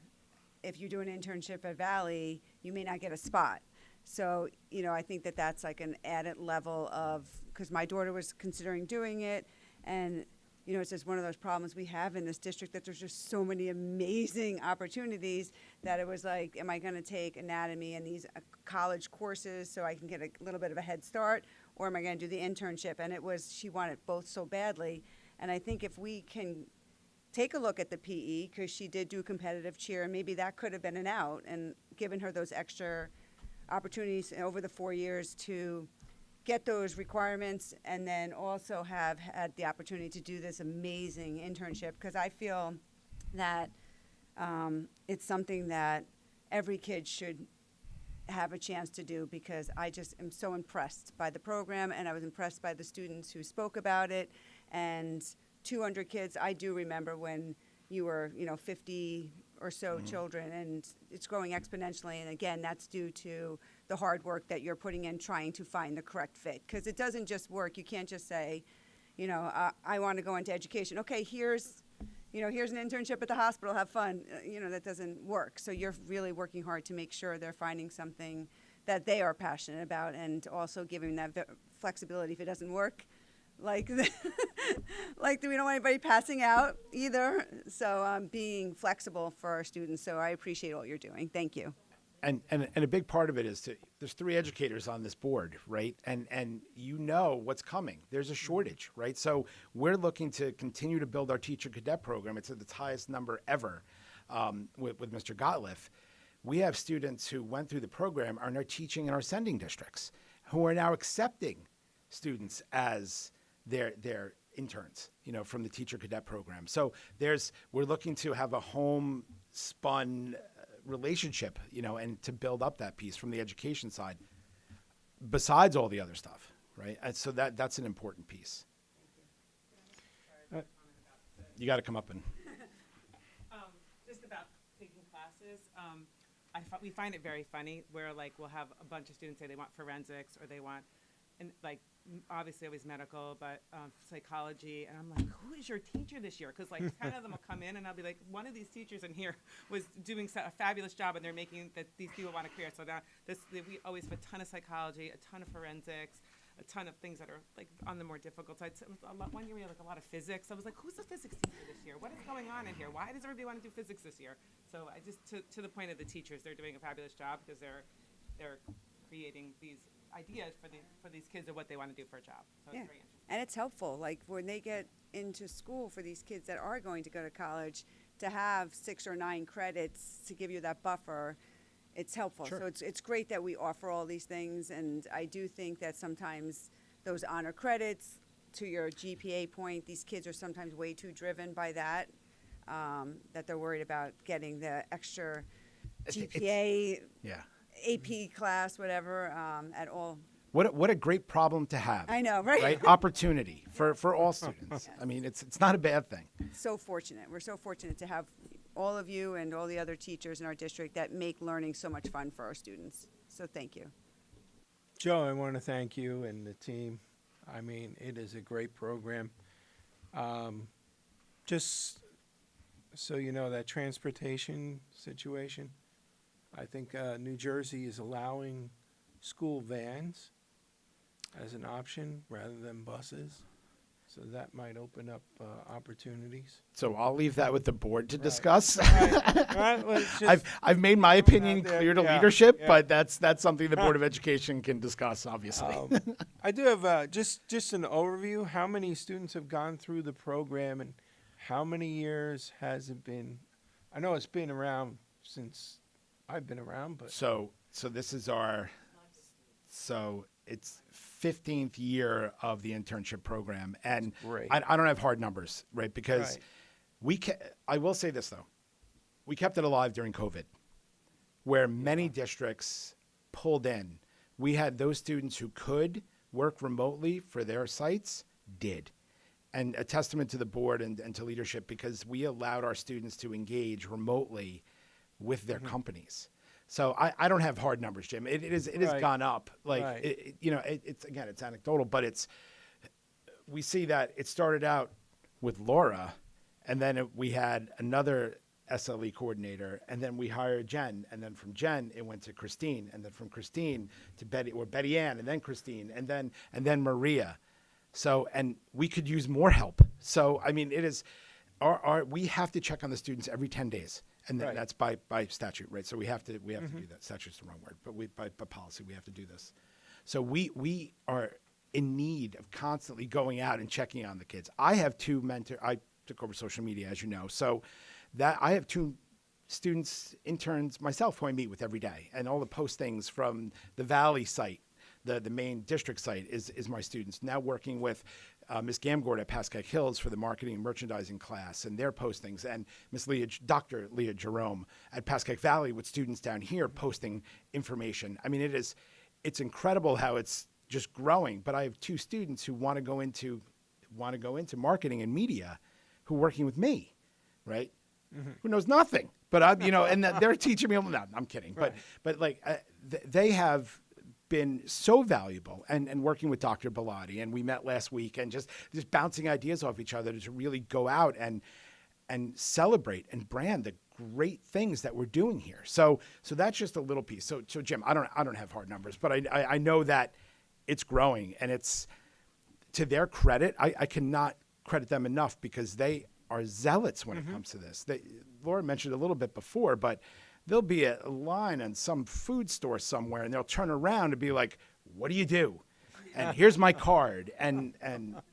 if you do an internship at Valley, you may not get a spot. So, I think that that's like an added level of, because my daughter was considering doing it, and, it's just one of those problems we have in this district, that there's just so many amazing opportunities that it was like, am I going to take anatomy and these college courses so I can get a little bit of a head start, or am I going to do the internship? And she wanted both so badly. And I think if we can take a look at the PE, because she did do competitive cheer, and maybe that could have been an out, and given her those extra opportunities over the 4 years to get those requirements, and then also have had the opportunity to do this amazing internship, because I feel that it's something that every kid should have a chance to do, because I just am so impressed by the program, and I was impressed by the students who spoke about it. And 200 kids, I do remember when you were, 50 or so children, and it's growing exponentially. And again, that's due to the hard work that you're putting in trying to find the correct fit, because it doesn't just work. You can't just say, I want to go into education. Okay, here's an internship at the hospital, have fun. That doesn't work. So you're really working hard to make sure they're finding something that they are passionate about, and also giving that flexibility if it doesn't work. Like we don't want anybody passing out either. So being flexible for our students. So I appreciate all you're doing. Thank you. And a big part of it is there's 3 educators on this board, right? And what's coming. There's a shortage, right? So we're looking to continue to build our teacher cadet program. It's at its highest number ever with Mr. Gottlieb. We have students who went through the program are now teaching in our sending districts, who are now accepting students as their interns, from the teacher cadet program. So we're looking to have a homespun relationship, and to build up that piece from the education side, besides all the other stuff, right? And so that's an important piece. You got to come up and. Just about taking classes, we find it very funny where we'll have a bunch of students say they want forensics, or they want, and obviously always medical, but psychology. And I'm like, who is your teacher this year? Because 10 of them will come in, and I'll be like, one of these teachers in here was doing a fabulous job, and they're making that these people want to career. So now we always have a ton of psychology, a ton of forensics, a ton of things that are on the more difficult side. So one year we had a lot of physics. I was like, who's the physics teacher this year? What is going on in here? Why does everybody want to do physics this year? So I just to the point of the teachers, they're doing a fabulous job, because they're creating these ideas for these kids of what they want to do for a job. So it's very interesting. And it's helpful, when they get into school, for these kids that are going to go to college, to have 6 or 9 credits to give you that buffer. It's helpful. Sure. So it's great that we offer all these things, and I do think that sometimes those honor credits, to your GPA point, these kids are sometimes way too driven by that, that they're worried about getting the extra GPA, AP class, whatever, at all. What a great problem to have. I know, right? Right? Opportunity for all students. I mean, it's not a bad thing. So fortunate. We're so fortunate to have all of you and all the other teachers in our district that make learning so much fun for our students. So thank you. Joe, I want to thank you and the team. I mean, it is a great program. Just so you know, that transportation situation, I think New Jersey is allowing school vans as an option rather than buses. So that might open up opportunities. So I'll leave that with the board to discuss. Right. Well, it's just I've made my opinion there. clear to Yeah, leadership, yeah. but that's something the Board of Education can discuss, obviously. I do have just an overview. How many students have gone through the program, and how many years has it been? I know it's been around since I've been around, but So this is it's 15th year of the internship program, and great. I don't have hard numbers, right? Because I will say this though, we kept it alive during COVID, where many districts pulled in. We had those students who could work remotely for their sites did. And a testament to the board and to leadership, because we allowed our students to engage remotely with their companies. So I don't have hard numbers, Jim. It has gone up. Like, it's again, it's anecdotal, but we see that it started out with Laura, and then we had another SLE coordinator, and then we hired Jen, and then from Jen it went to Christine, and then from Christine to Betty Ann, and then Christine, and then Maria. So, and we could use more help. So, I mean, it is we have to check on the students every 10 days. And that's by statute, right? So we have to do that. Statute's the wrong word, but by policy, we have to do this. So we are in need of constantly going out and checking on the kids. I have two mentors. I took over social media, as you know. So that I have two students, interns myself, who I meet with every day. And all the postings from the Valley site, the main district site, is my students. Now working with Ms. Gamgord at Pascack Hills for the marketing and merchandising class and their postings, and Dr. Leah Jerome at Pascack Valley with students down here posting information. I mean, it's incredible how it's just growing. But I have two students who want to go into marketing and media, who are working with me, right? Who knows nothing, but and they're teaching me. No, I'm kidding, but like they have been so valuable, and working with Dr. Bellotti, and we met last week, and just bouncing ideas off each other to really go out and celebrate and brand the great things that we're doing here. So that's just a little piece. So Jim, I don't have hard numbers, but I know that it's growing, and it's to their credit. I cannot credit them enough, because they are zealots when it comes to this. Laura mentioned a little bit before, but there'll be a line in some food store somewhere, and they'll turn around and be like, "What do you do?" And here's my card. And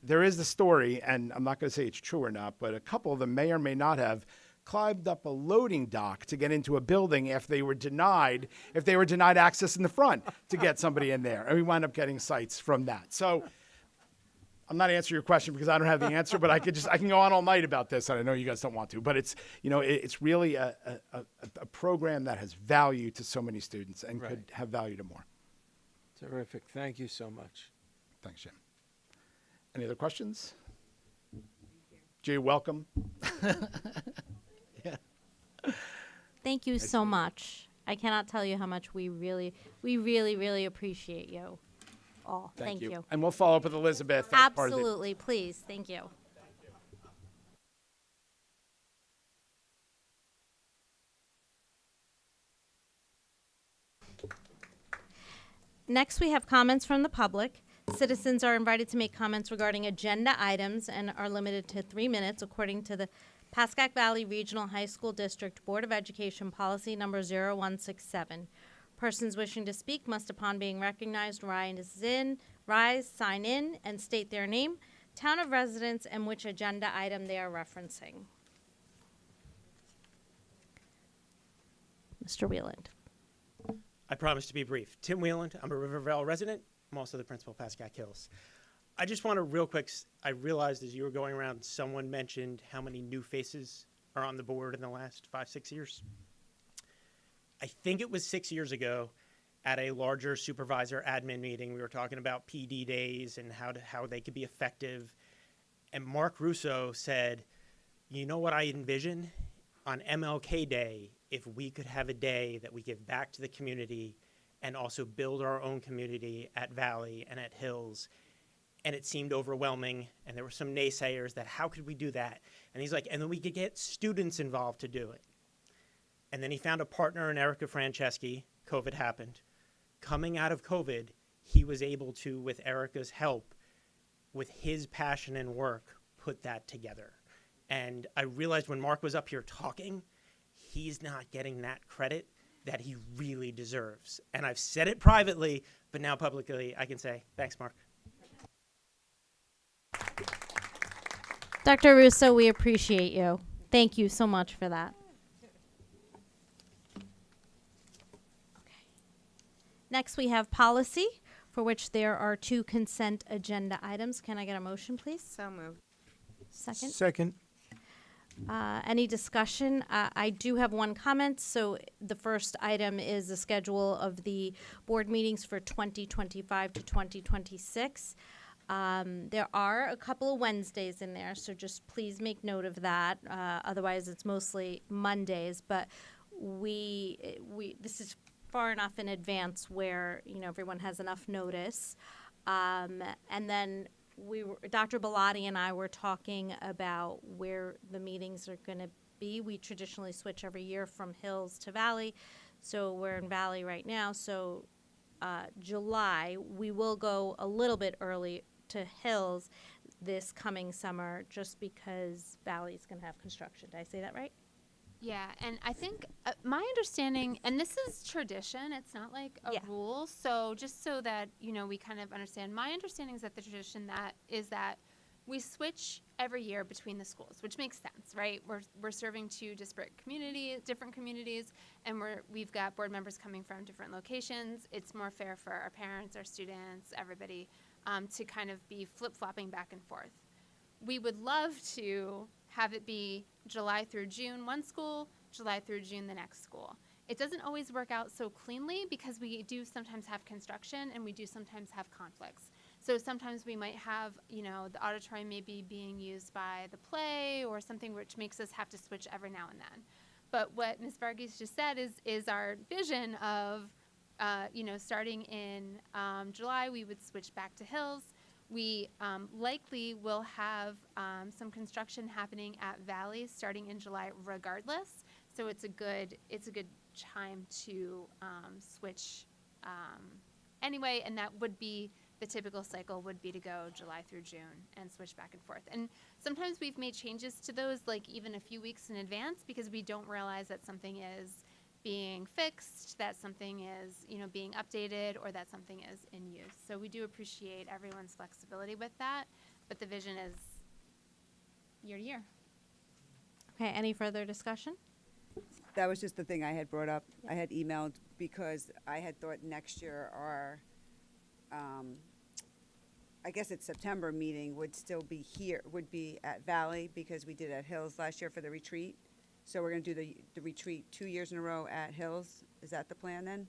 there is the story, and I'm not going to say it's true or not, but a couple of them may or may not have climbed up a loading dock to get into a building if they were denied access in the front to get somebody in there. And we wound up getting sites from that. So I'm not answering your question because I don't have the answer, but I can go on all night about this, and I know you guys don't want to. But it's it's really a program that has value to so many students and could have value to more. Terrific. Thank you so much. Thanks, Jim. Any other questions? Jay, welcome. Thank you so much. I cannot tell you how much we really, really appreciate you all. Thank you. And we'll follow up with Elizabeth. as part of the- Absolutely, please. Thank you. Next, we have comments from the public. Citizens are invited to make comments regarding agenda items and are limited to 3 minutes according to the Pascack Valley Regional High School District Board of Education Policy Number 0167. Persons wishing to speak must, upon being recognized, rise, sign in, and state their name, town of residence, and which agenda item they are referencing. Mr. Wheeland. I promise to be brief. Tim Wheeland, I'm a Rivervale resident. I'm also the principal of Pascack Hills. I just want to real quick, I realized as you were going around, someone mentioned how many new faces are on the board in the last 5-6 years. I think it was 6 years ago at a larger supervisor admin meeting, we were talking about PD days and how they could be effective. And Mark Russo said, you know what I envision? On MLK Day, if we could have a day that we give back to the community and also build our own community at Valley and at Hills. And it seemed overwhelming, and there were some naysayers that how could we do that? And he's like, and then we could get students involved to do it. And then he found a partner in Erica Franceschi. COVID happened. Coming out of COVID, he was able to, with Erica's help, with his passion and work, put that together. And I realized when Mark was up here talking, he's not getting that credit that he really deserves. And I've said it privately, but now publicly I can say, thanks, Mark. Dr. Russo, we appreciate you. Thank you so much for that. Okay. Next, we have policy for which there are 2 consent agenda items. Can I get a motion, please? So moved. Second? Second. Any discussion? I do have one comment. So the first item is the schedule of the board meetings for 2025 to 2026. There are a couple of Wednesdays in there, so just please make note of that. Otherwise, it's mostly Mondays. But this is far enough in advance where everyone has enough notice. And then Dr. Bellotti and I were talking about where the meetings are going to be. We traditionally switch every year from Hills to Valley, so we're in Valley right now. So July, we will go a little bit early to Hills this coming summer, just because Valley's going to have construction. Did I say that right? Yeah, and I think my understanding, and this is tradition, it's not like a rule, so just so that, we kind of understand, my understanding is that the tradition is that we switch every year between the schools, which makes sense, right? We're serving 2 different communities, and we've got board members coming from different locations. It's more fair for our parents, our students, everybody, to kind of be flip-flopping back and forth. We would love to have it be July through June one school, July through June the next school. It doesn't always work out so cleanly because we do sometimes have construction and we do sometimes have conflicts. So sometimes we might have, the auditorium may be being used by the play or something, which makes us have to switch every now and then. But what Ms. Varghese just said is our vision of, starting in July, we would switch back to Hills. We likely will have some construction happening at Valley starting in July regardless. So it's a good time to switch anyway, and that would be the typical cycle would be to go July through June and switch back and forth. And sometimes we've made changes to those like even a few weeks in advance because we don't realize that something is being fixed, that something is, being updated, or that something is in use. So we do appreciate everyone's flexibility with that, but the vision is year to year. Okay, any further discussion? That was just the thing I had brought up. I had emailed because I had thought next year our, I guess it's September meeting would still be here, would be at Valley because we did at Hills last year for the retreat. So we're going to do the retreat 2 years in a row at Hills. Is that the plan then?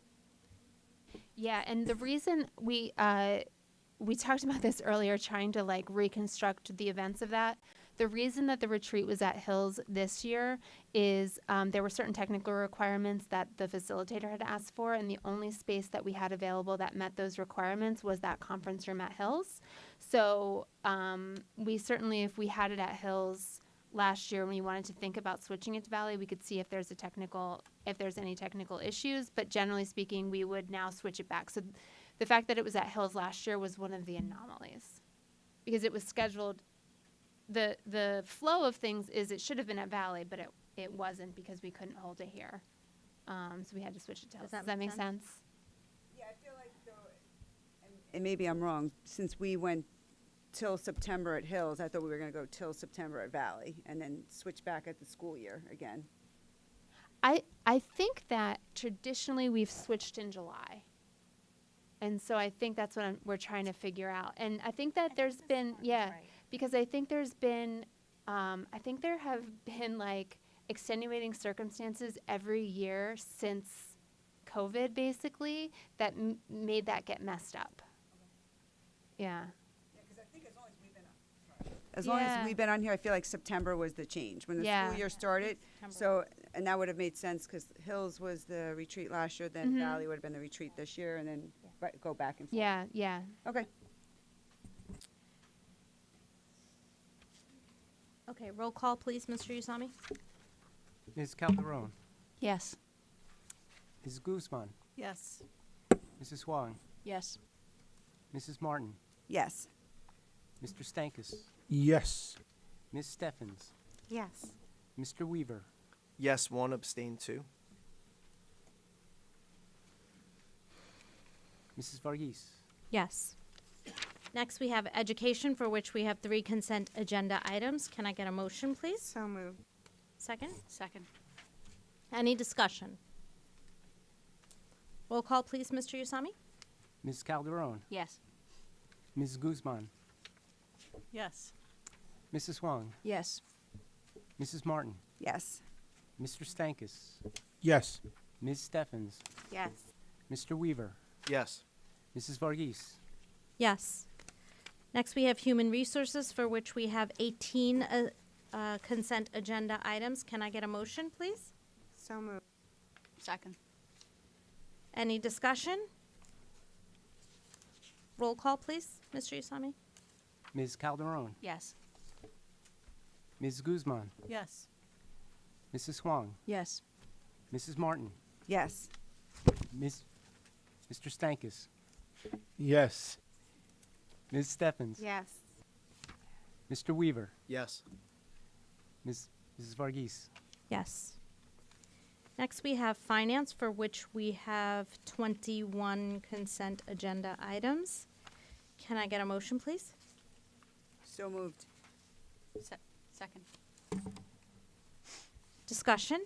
Yeah, and the reason we talked about this earlier, trying to reconstruct the events of that. The reason that the retreat was at Hills this year is there were certain technical requirements that the facilitator had asked for, and the only space that we had available that met those requirements was that conference room at Hills. So we certainly, if we had it at Hills last year when we wanted to think about switching it to Valley, we could see if there's any technical issues, but generally speaking, we would now switch it back. So the fact that it was at Hills last year was one of the anomalies because it was scheduled. The flow of things is it should have been at Valley, but it wasn't because we couldn't hold it here. So we had to switch it to Hills. Does that make sense? Yeah, I feel like and maybe I'm wrong, since we went till September at Hills, I thought we were going to go till September at Valley and then switch back at the school year again. I think that traditionally we've switched in July. And so I think that's what we're trying to figure out. And I think that there's been, because I think there's been, I think there have been extenuating circumstances every year since COVID basically that made that get messed up. Yeah. As long as we've been on here, I feel like September was the change when the school year started. So, and that would have made sense because Hills was the retreat last year, then Valley would have been the retreat this year, and then go back and forth. Yeah. Okay. Okay, roll call, please, Mr. Usami. Ms. Calderon, Yes. Mrs. Guzman, Yes. Mrs. Huang, Yes. Mrs. Martin, Yes. Mr. Stankus, Yes. Ms. Steffens, Yes. Mr. Weaver, Yes, 1, abstain 2. Mrs. Varghese. Yes. Next, we have education, for which we have 3 consent agenda items. Can I get a motion, please? So moved. Second? Second. Any discussion? Roll call, please, Mr. Usami. Ms. Calderon, Yes. Ms. Guzman, Yes. Mrs. Huang, Yes. Mrs. Martin, Yes. Mr. Stankus, Yes. Ms. Steffens, Yes. Mr. Weaver, Yes. Mrs. Varghese, Yes. Next, we have Human Resources, for which we have 18 consent agenda items. Can I get a motion, please? So moved. Second. Any discussion? Roll call, please, Mr. Usami. Ms. Calderon, Yes. Ms. Guzman, Yes. Mrs. Huang, Yes. Mrs. Martin, Yes. Mr. Stankus, Yes. Ms. Steffens, Yes. Mr. Weaver, Yes. Mrs. Varghese, Yes. Next, we have Finance, for which we have 21 consent agenda items. Can I get a motion, please? So moved. Second. Discussion?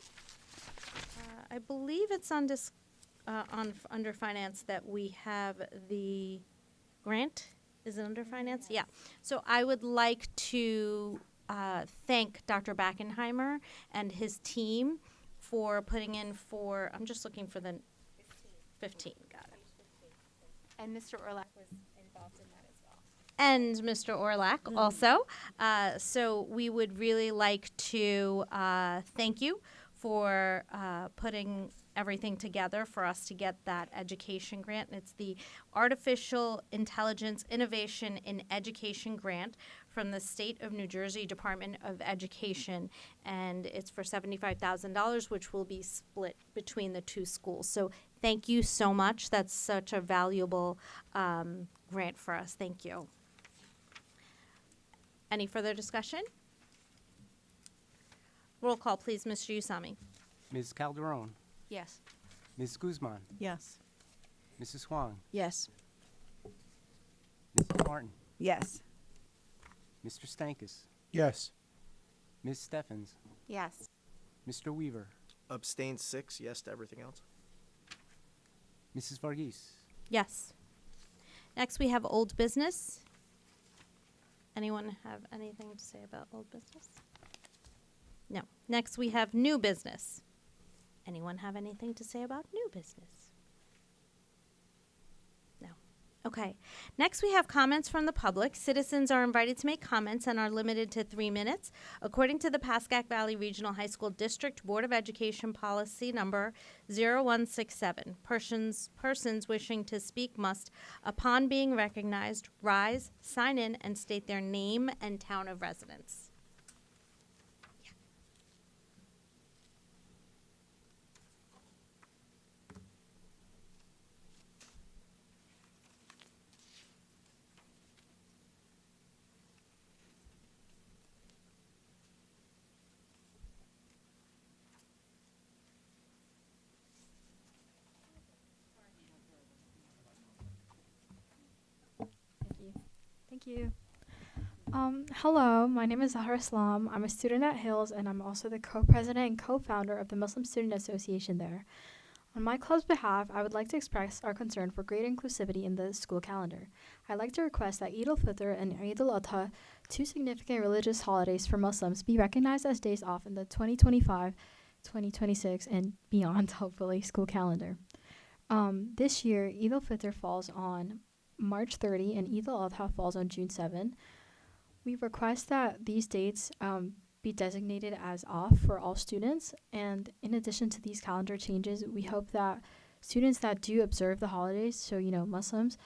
I believe it's under Finance that we have the grant. Is it under Finance? Yeah. So I would like to thank Dr. Backenheimer and his team for putting in for, I'm just looking for the 15, got it. And Mr. Orlak was involved in that as well. And Mr. Orlak also. So we would really like to thank you for putting everything together for us to get that education grant. And it's the Artificial Intelligence Innovation in Education Grant from the State of New Jersey Department of Education. And it's for $75,000, which will be split between the two schools. So thank you so much. That's such a valuable grant for us. Thank you. Any further discussion? Roll call, please, Mr. Usami. Ms. Calderon, Yes. Ms. Guzman, Yes. Mrs. Huang, Yes. Mrs. Martin, Yes. Mr. Stankus, Yes. Ms. Steffens, Yes. Mr. Weaver, Abstain 6, yes to everything else. Mrs. Varghese, Yes. Next, we have old business. Anyone have anything to say about old business? No. Next, we have new business. Anyone have anything to say about new business? No. Okay. Next, we have comments from the public. Citizens are invited to make comments and are limited to 3 minutes. According to the Pascack Valley Regional High School District Board of Education Policy Number 0167, persons wishing to speak must, upon being recognized, rise, sign in, and state their name and town of residence. Thank you. Hello, my name is Zahra Islam. I'm a student at Hills, and I'm also the co-president and co-founder of the Muslim Student Association there. On my club's behalf, I would like to express our concern for greater inclusivity in the school calendar. I'd like to request that Eid al-Fitr and Eid al-Adha, two significant religious holidays for Muslims, be recognized as days off in the 2025, 2026, and beyond, hopefully, school calendar. This year, Eid al-Fitr falls on March 30 and Eid al-Adha falls on June 7. We request that these dates be designated as off for all students, and in addition to these calendar changes, we hope that students that do observe the holidays, so Muslims,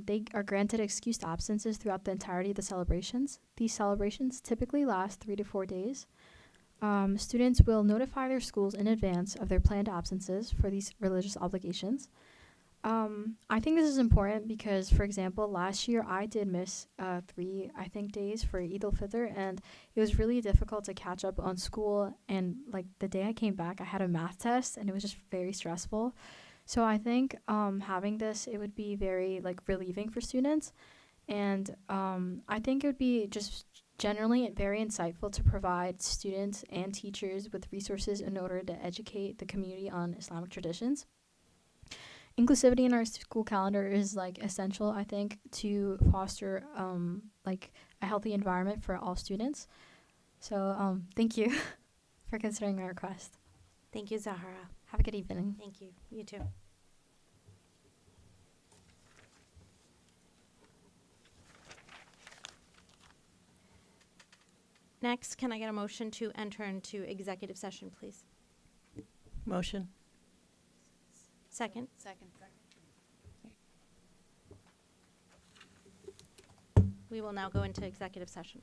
they are granted excused absences throughout the entirety of the celebrations. These celebrations typically last 3 to 4 days. Students will notify their schools in advance of their planned absences for these religious obligations. I think this is important because, for example, last year I did miss 3, days for Eid al-Fitr, and it was really difficult to catch up on school. And the day I came back, I had a math test, and it was just very stressful. So I think having this, it would be very relieving for students, and I think it would be just generally very insightful to provide students and teachers with resources in order to educate the community on Islamic traditions. inclusivity in our school calendar is like essential, I think, to foster like a healthy environment for all students. So thank you for considering our request. Thank you, Zahara. Have a good evening. Thank you. You too. Next, can I get a motion to enter into executive session, please? Motion. Second? Second. We will now go into executive session.